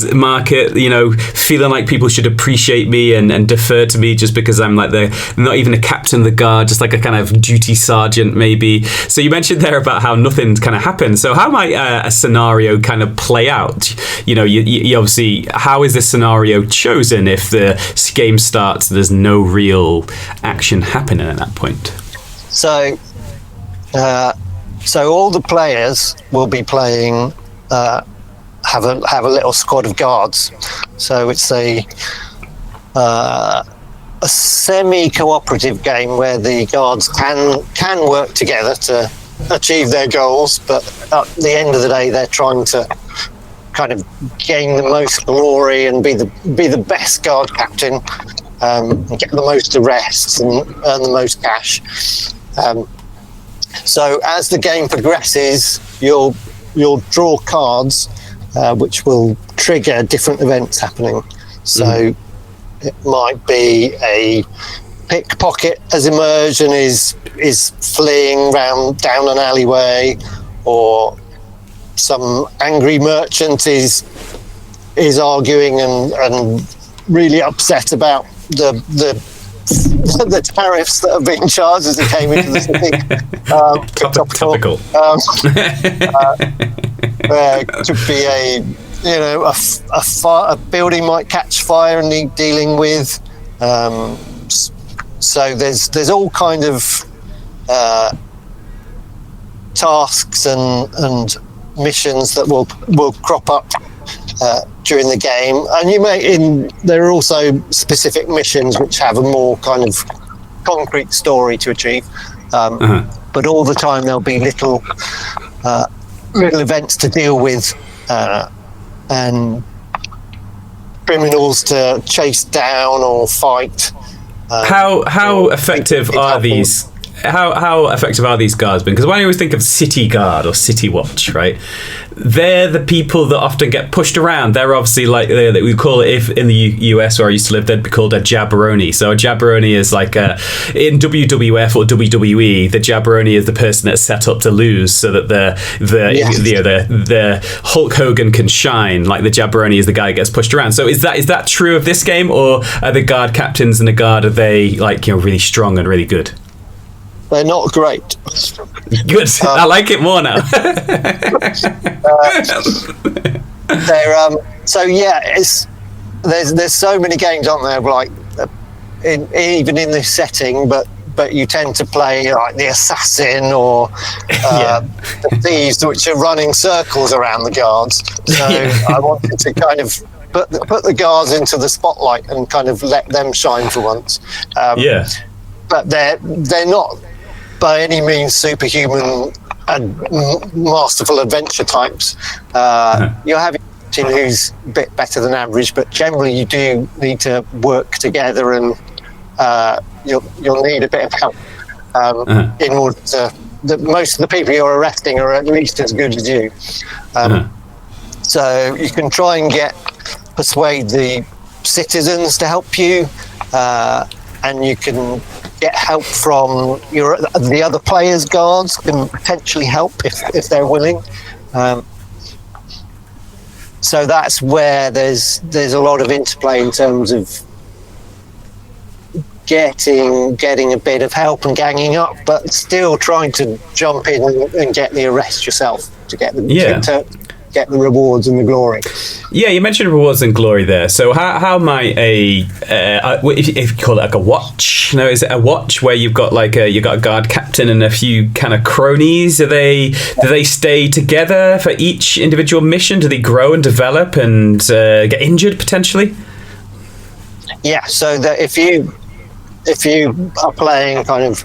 feeling like people should appreciate me and defer to me just because I'm like not even a captain of the guard, just like a kind of duty sergeant maybe. So you mentioned there about how nothing kind of happens. So how might a scenario kind of play out? You obviously, how is this scenario chosen if the game starts, there's no real action happening at that point? So all the players will be playing, have a little squad of guards. So it's a semi-cooperative game where the guards can work together to achieve their goals, but at the end of the day, they're trying to kind of gain the most glory and be the best guard captain, and get the most arrests and earn the most cash. So as the game progresses, you'll draw cards which will trigger different events happening. So it might be a pickpocket has emerged and is fleeing down an alleyway, or some angry merchant is arguing and really upset about the tariffs that have been charged as they came into the city. Topical. There could be a building might catch fire and need dealing with. So there's all kind of tasks and missions that will crop up during the game, and there are also specific missions which have a more kind of concrete story to achieve. But all the time there'll be little events to deal with, and criminals to chase down or fight. How effective are these? How effective are these guards been? Because when I always think of City Guard or City Watch, right? They're the people that often get pushed around. They're obviously like, we call it, if in the US where I used to live, they'd be called a jabroni. So a jabroni is like in WWF or WWE, the jabroni is the person that's set up to lose so that the Hulk Hogan can shine. Like the jabroni is the guy who gets pushed around. So is that true of this game, or are the guard captains and the guard, are they really strong and really good? They're not great. Good. I like it more now. There's so many games, aren't there? Like even in this setting, but but you tend to play like the assassin or the thieves, which are running circles around the guards. So I wanted to kind of put the guards into the spotlight and kind of let them shine for once. But they're not by any means superhuman and masterful adventure types. You'll have a team who's a bit better than average, but generally you do need to work together, and you'll need a bit of help in order to. Most of the people you're arresting are at least as good as you. So you can try and persuade the citizens to help you, and you can get help from the other players' guards can potentially help if they're willing. So that's where there's a lot of interplay in terms of getting a bit of help and ganging up, but still trying to jump in and get the arrest yourself to get the get the rewards and the glory. Yeah, you mentioned rewards and glory there. So how might if you call it like a watch? No, is it a watch where you've got you got a guard captain and a few kind of cronies? Do they stay together for each individual mission? Do they grow and develop and get injured potentially? Yeah. So that if you are playing kind of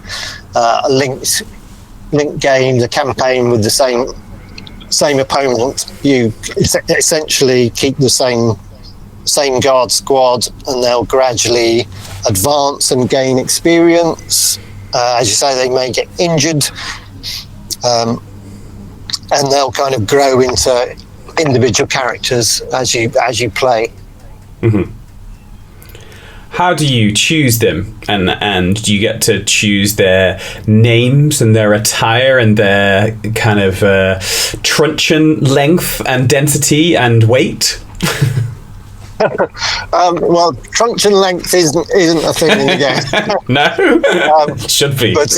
a linked game, the campaign with the same opponent, you essentially keep the same guard squad, and they'll gradually advance and gain experience. As you say, they may get injured, and they'll kind of grow into individual characters as you play. Mm-hmm. How do you choose them, and do you get to choose their names and their attire and their kind of truncheon length and density and weight? Well, truncheon length isn't a thing in the game. No, should be. But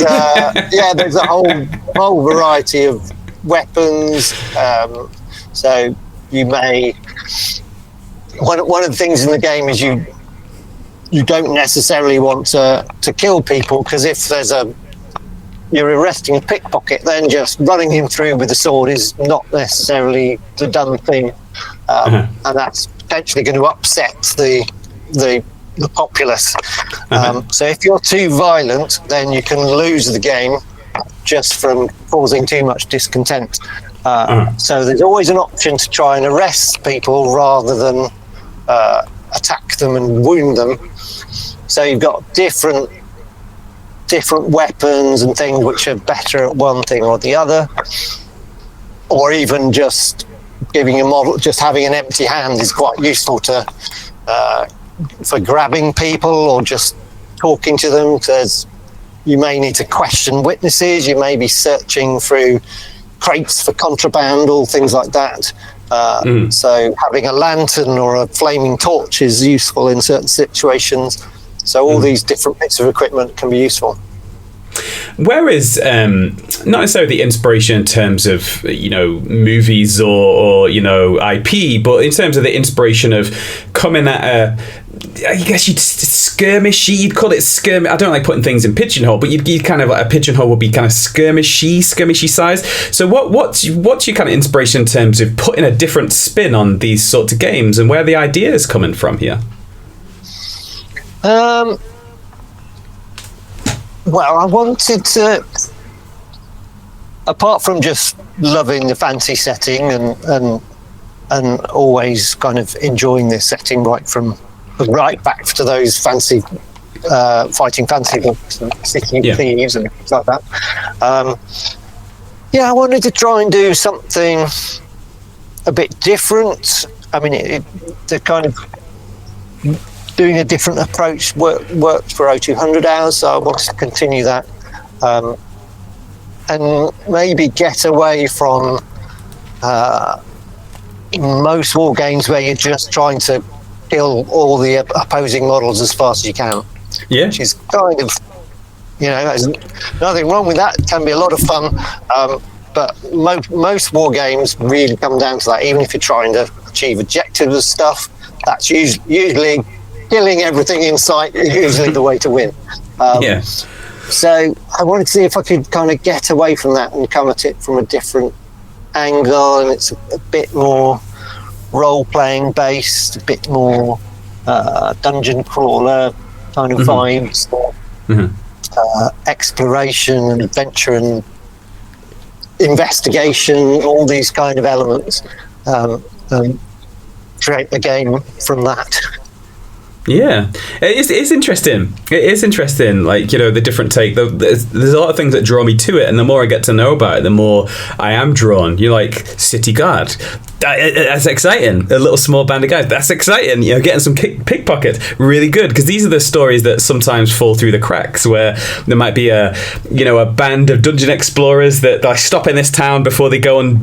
there's a whole variety of weapons. So you may one of the things in the game is you don't necessarily want to kill people, because if you're arresting a pickpocket, then just running him through with a sword is not necessarily the done thing, and that's potentially going to upset the populace. So if you're too violent, then you can lose the game just from causing too much discontent. So there's always an option to try and arrest people rather than attack them and wound them. So you've got different weapons and things which are better at one thing or the other, or even just giving a model, just having an empty hand is quite useful for grabbing people or just talking to them, because you may need to question witnesses, you may be searching through crates for contraband, all things like that. So having a lantern or a flaming torch is useful in certain situations. So all these different bits of equipment can be useful. Where is not necessarily the inspiration in terms of movies or IP, but in terms of the inspiration of coming at I guess skirmishy. You'd call it skirmish. I don't like putting things in pigeonhole, but you'd kind of like a pigeonhole would be kind of skirmishy size. So what's your kind of inspiration in terms of putting a different spin on these sorts of games, and where the idea is coming from here? Well, I wanted to, apart from just loving the fantasy setting and always kind of enjoying this setting right back to those fancy fighting fantasy books and City of Thieves and things like that. I wanted to try and do something a bit different. I mean, the kind of doing a different approach worked for 0200 hours, so I wanted to continue that, and maybe get away from most war games where you're just trying to kill all the opposing models as fast as you can. Yeah, which is kind of, there's nothing wrong with that. It can be a lot of fun, but most war games really come down to that. Even if you're trying to achieve objectives and stuff, that's usually killing everything in sight is usually the way to win. So I wanted to see if I could kind of get away from that and come at it from a different angle, and it's a bit more role-playing based, a bit more dungeon crawler kind of vibes, exploration and adventure and investigation, all these kind of elements, create a game from that. Yeah, it's interesting. It is interesting, like, you know, the different take. There's a lot of things that draw me to it, and the more I get to know about it, the more I am drawn. You're like, City Guard. That's exciting. A little small band of guys. That's exciting. You know, getting some pickpockets. Really good, because these are the stories that sometimes fall through the cracks, where there might be a band of dungeon explorers that stop in this town before they go on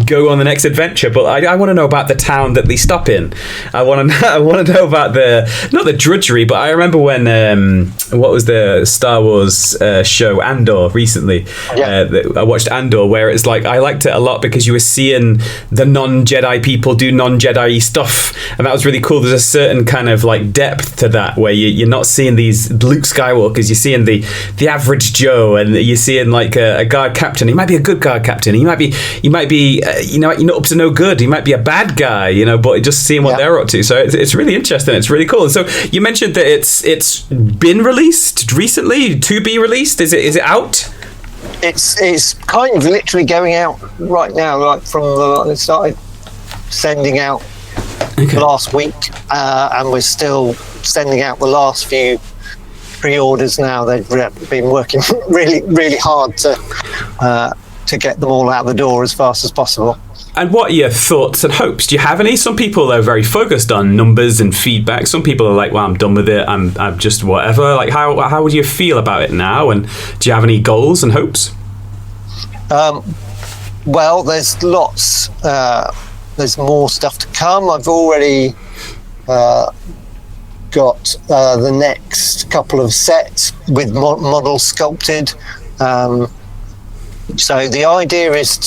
the next adventure. But I want to know about the town that they stop in. I want to know about not the drudgery, but I remember when what was the Star Wars show Andor recently? I watched Andor, where it's like, I liked it a lot because you were seeing the non-Jedi people do non-Jedi stuff, and that was really cool. There's a certain kind of like depth to that, where you're not seeing these Luke Skywalkers, you're seeing the average Joe, and you're seeing like a guard captain. He might be a good guard captain, he might be you're not up to no good, he might be a bad guy, but just seeing what they're up to. So it's really interesting, it's really cool. And so you mentioned that it's been released recently, to be released. Is it out? It's kind of literally going out right now, like it started sending out last week, and we're still sending out the last few pre-orders now. They've been working really, really hard to get them all out the door as fast as possible. And what are your thoughts and hopes? Do you have any? Some people are very focused on numbers and feedback. Some people are like, well, I'm done with it. I'm just whatever. Like, how would you feel about it now? And do you have any goals and hopes? Well, there's lots. There's more stuff to come. I've already got the next couple of sets with models sculpted. So the idea is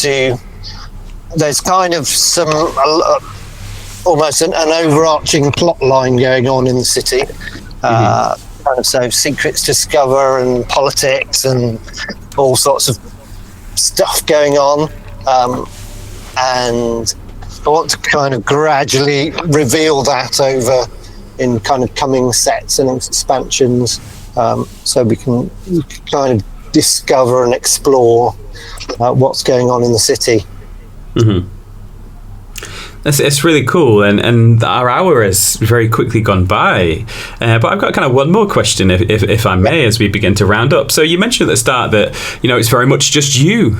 there's kind of some almost an overarching plot line going on in the city. Kind of so secrets to discover and politics and all sorts of stuff going on. And I want to kind of gradually reveal that over in kind of coming sets and expansions, so we can kind of discover and explore what's going on in the city. It's really cool, and our hour has very quickly gone by. But I've got kind of one more question, if I may, as we begin to round up. So you mentioned at the start that it's very much just you,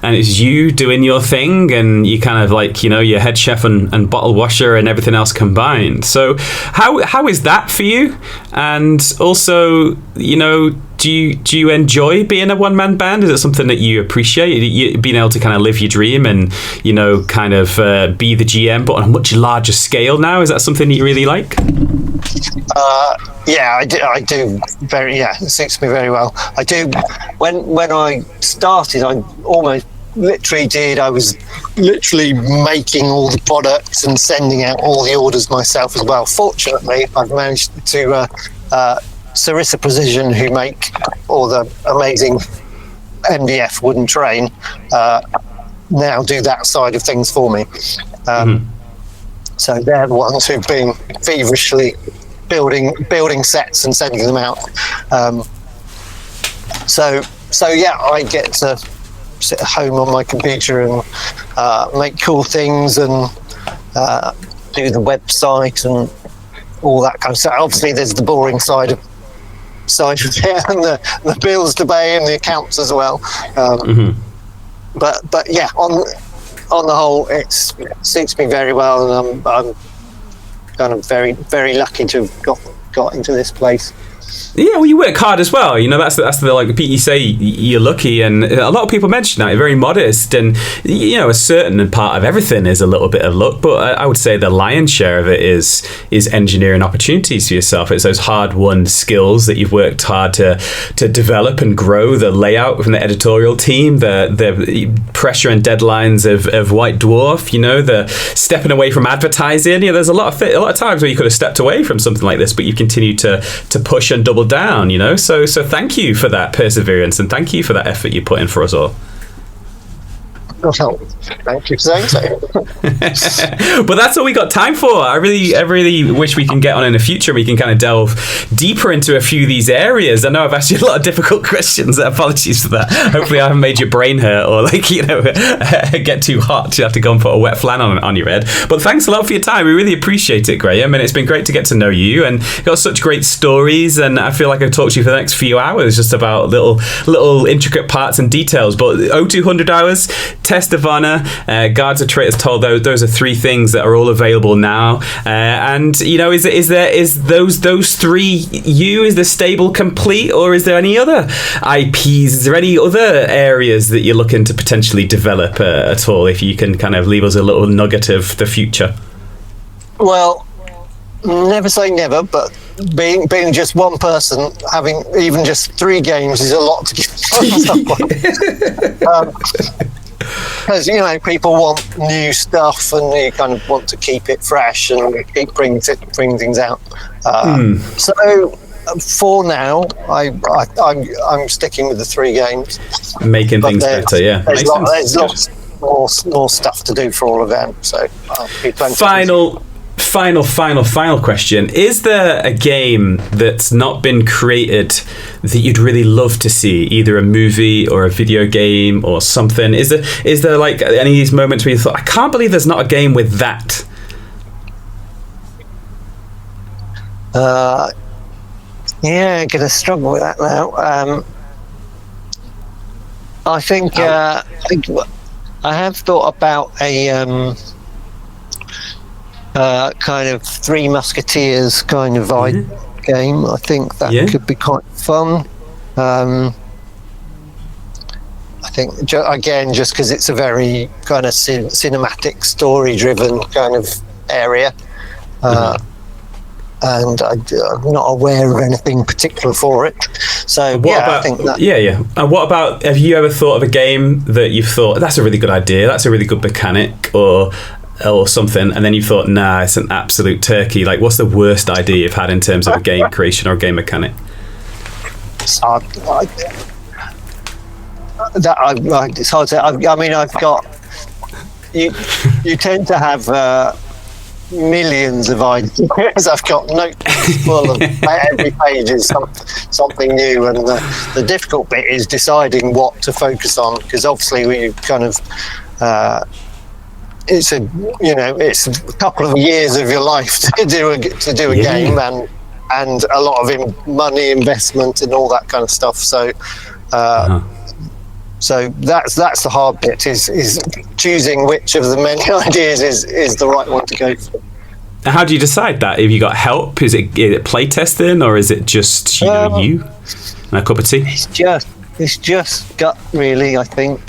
and it's you doing your thing, and you kind of like your head chef and bottle washer and everything else combined. So how is that for you? And also, do you enjoy being a one-man band? Is it something that you appreciate? You being able to kind of live your dream and, kind of be the GM, but on a much larger scale now? Is that something that you really like? Yeah, I do. It suits me very well. I do. When I started, I almost literally did. I was literally making all the products and sending out all the orders myself as well. Fortunately, I've managed to... Sarissa Precision, who make all the amazing MDF wooden train, now do that side of things for me. So they're the ones who've been feverishly building sets and sending them out. So yeah, I get to sit at home on my computer and make cool things and do the website and all that kind of stuff. Obviously, there's the boring side of it, and the bills to pay and the accounts as well. But yeah, on the whole, it suits me very well, and I'm kind of very, very lucky to have got into this place. Yeah, well, you work hard as well. That's the like you say you're lucky, and a lot of people mention that you're very modest, and a certain part of everything is a little bit of luck, but I would say the lion's share of it is engineering opportunities for yourself. It's those hard-won skills that you've worked hard to develop and grow. The layout from the editorial team, the pressure and deadlines of White Dwarf. The stepping away from advertising. There's a lot of times where you could have stepped away from something like this, but you continue to push and double down, So thank you for that perseverance, and thank you for that effort you put in for us all. Well, thank you for saying so. But that's all we got time for. I really wish we can get on in the future. We can kind of delve deeper into a few of these areas. I know I've asked you a lot of difficult questions. Apologies for that. Hopefully I haven't made your brain hurt or get too hot to have to go and put a wet flannel on your head. But thanks a lot for your time. We really appreciate it, Graham, and it's been great to get to know you, and you've got such great stories, and I feel like I've talked to you for the next few hours just about little intricate parts and details. But 0200 hours, Test of Honor, Guards of Traitors Toll, those are three things that are all available now. And is those three is the stable complete, or is there any other IPs? Is there any other areas that you're looking to potentially develop at all? If you can kind of leave us a little nugget of the future. Well, never say never, but being just one person, having even just 3 games is a lot to give. Because people want new stuff, and you kind of want to keep it fresh and keep bring things out. So for now, I'm sticking with the 3 games, making things better. Yeah, there's lots more stuff to do for all of them. So Final question. Is there a game that's not been created that you'd really love to see, either a movie or a video game or something? Is there like any of these moments where you thought, I can't believe there's not a game with that? Yeah, gonna struggle with that now. I think I have thought about a kind of 3 Musketeers kind of game. I think that could be quite fun. I think again, just because it's a very kind of cinematic, story-driven kind of area, and I'm not aware of anything particular for it. So I think that. Yeah. And what about? Have you ever thought of a game that you've thought that's a really good idea, that's a really good mechanic, or something, and then you thought, nah, it's an absolute turkey? Like, what's the worst idea you've had in terms of a game creation or a game mechanic? It's hard to say. I mean, I've got you tend to have millions of ideas. I've got notebooks full of every page is something new, and the difficult bit is deciding what to focus on, because obviously we kind of it's a couple of years of your life to do a game, and a lot of money investment and all that kind of stuff. So so that's the hard bit, is choosing which of the many ideas is the right one to go for. How do you decide that? Have you got help? Is it play testing, or is it just you and a cup of tea? It's just gut, really. I think.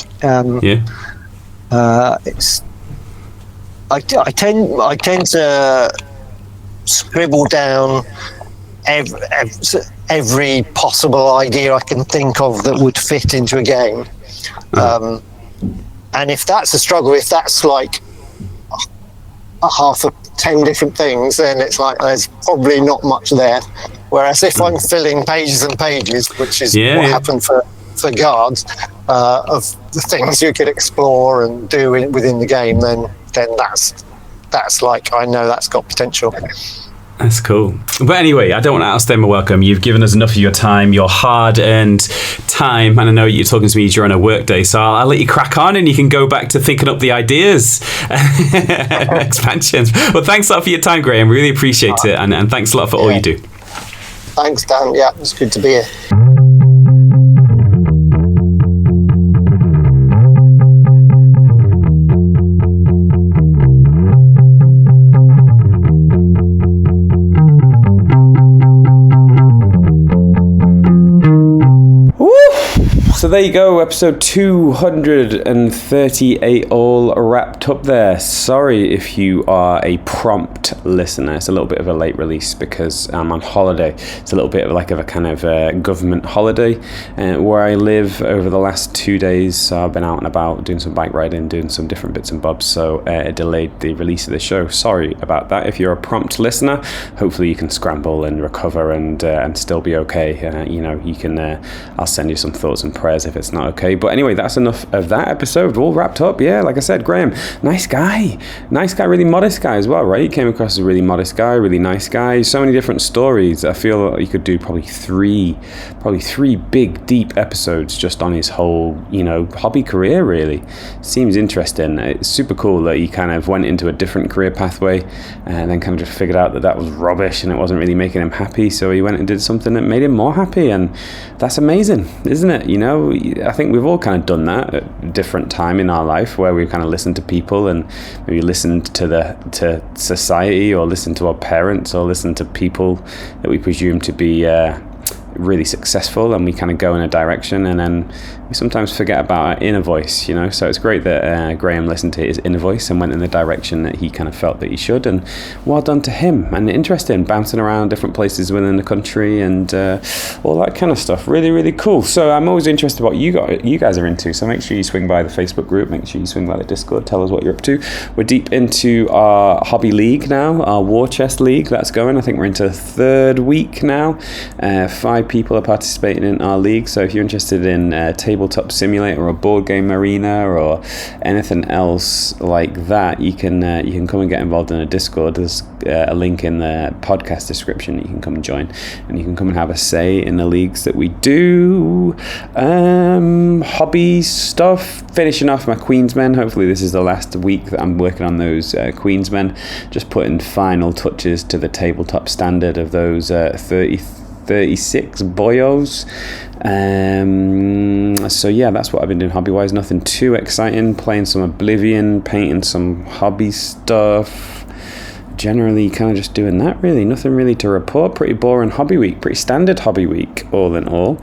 It's. I tend to scribble down every possible idea I can think of that would fit into a game, and if that's a struggle, if that's like a half of 10 different things, then it's like there's probably not much there. Whereas if I'm filling pages and pages, which is what happened for Guards, of the things you could explore and do within the game, then that's like, I know that's got potential. That's cool. But anyway, I don't want to outstay my welcome. You've given us enough of your time, your hard-earned time, and I know you're talking to me during a work day, so I'll let you crack on, and you can go back to thinking up the ideas and expansions. Well, thanks a lot for your time, Graham. Really appreciate it, and thanks a lot for all you do. Thanks, Dan. Yeah, it's good to be here. So there you go, episode 238 all wrapped up there. Sorry if you are a prompt listener. It's a little bit of a late release because I'm on holiday. It's a little bit of a kind of government holiday where I live over the last 2 days. So I've been out and about doing some bike riding, doing some different bits and bobs. So it delayed the release of the show. Sorry about that. If you're a prompt listener, hopefully you can scramble and recover and still be okay. You can. I'll send you some thoughts and prayers if it's not okay. But anyway, that's enough of that episode. All wrapped up. Yeah, like I said, Graham, nice guy, really modest guy as well, right? He came across as a really modest guy, really nice guy. So many different stories. I feel like you could do probably three big, deep episodes just on his whole, hobby career. Really seems interesting. It's super cool that he kind of went into a different career pathway and then kind of just figured out that was rubbish and it wasn't really making him happy. So he went and did something that made him more happy, and that's amazing, isn't it? I think we've all kind of done that at a different time in our life where we've kind of listened to people and maybe listened to society or listened to our parents or listened to people that we presume to be really successful, and we kind of go in a direction and then we sometimes forget about our inner voice, so it's great that Graham listened to his inner voice and went in the direction that he kind of felt that he should, and well done to him. And interesting, bouncing around different places within the country and all that kind of stuff. Really, really cool. So I'm always interested what you guys are into, so make sure you swing by the Facebook group, make sure you swing by the Discord, tell us what you're up to. We're deep into our hobby league now, our war chest league. That's going, I think we're into the third week now. 5 people are participating in our league, so if you're interested in tabletop simulator or board game arena or anything else like that, you can come and get involved in a Discord. There's a link in the podcast description. You can come and join, and you can come and have a say in the leagues that we do. Hobby stuff, finishing off my Queensmen. Hopefully this is the last week that I'm working on those Queensmen, just putting final touches to the tabletop standard of those 36 boyos. So yeah, that's what I've been doing hobby wise. Nothing too exciting. Playing some Oblivion, painting some hobby stuff. Generally kind of just doing that, really. Nothing really to report. Pretty boring hobby week, pretty standard hobby week all in all.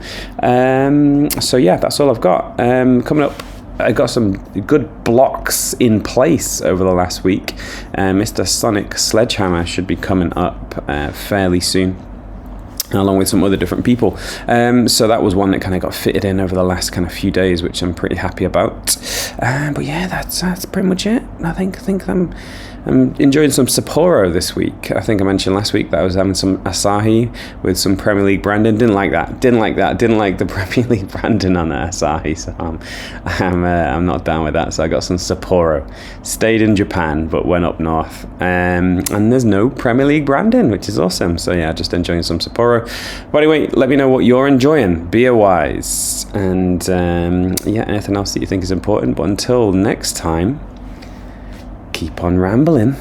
So yeah, that's all I've got. Coming up, I got some good blocks in place over the last week. Mr. Sonic Sledgehammer should be coming up fairly soon, along with some other different people. So that was one that kind of got fitted in over the last kind of few days, which I'm pretty happy about. But yeah, that's pretty much it. I think I'm enjoying some Sapporo this week. I think I mentioned last week that I was having some Asahi with some Premier League branding. Didn't like the Premier League branding on the Asahi, so I'm not down with that. So I got some Sapporo. Stayed in Japan but went up north, and there's no Premier League branding, which is awesome. So yeah, just enjoying some Sapporo. But anyway, let me know what you're enjoying, beer wise, and yeah, anything else that you think is important. But until next time, keep on rambling.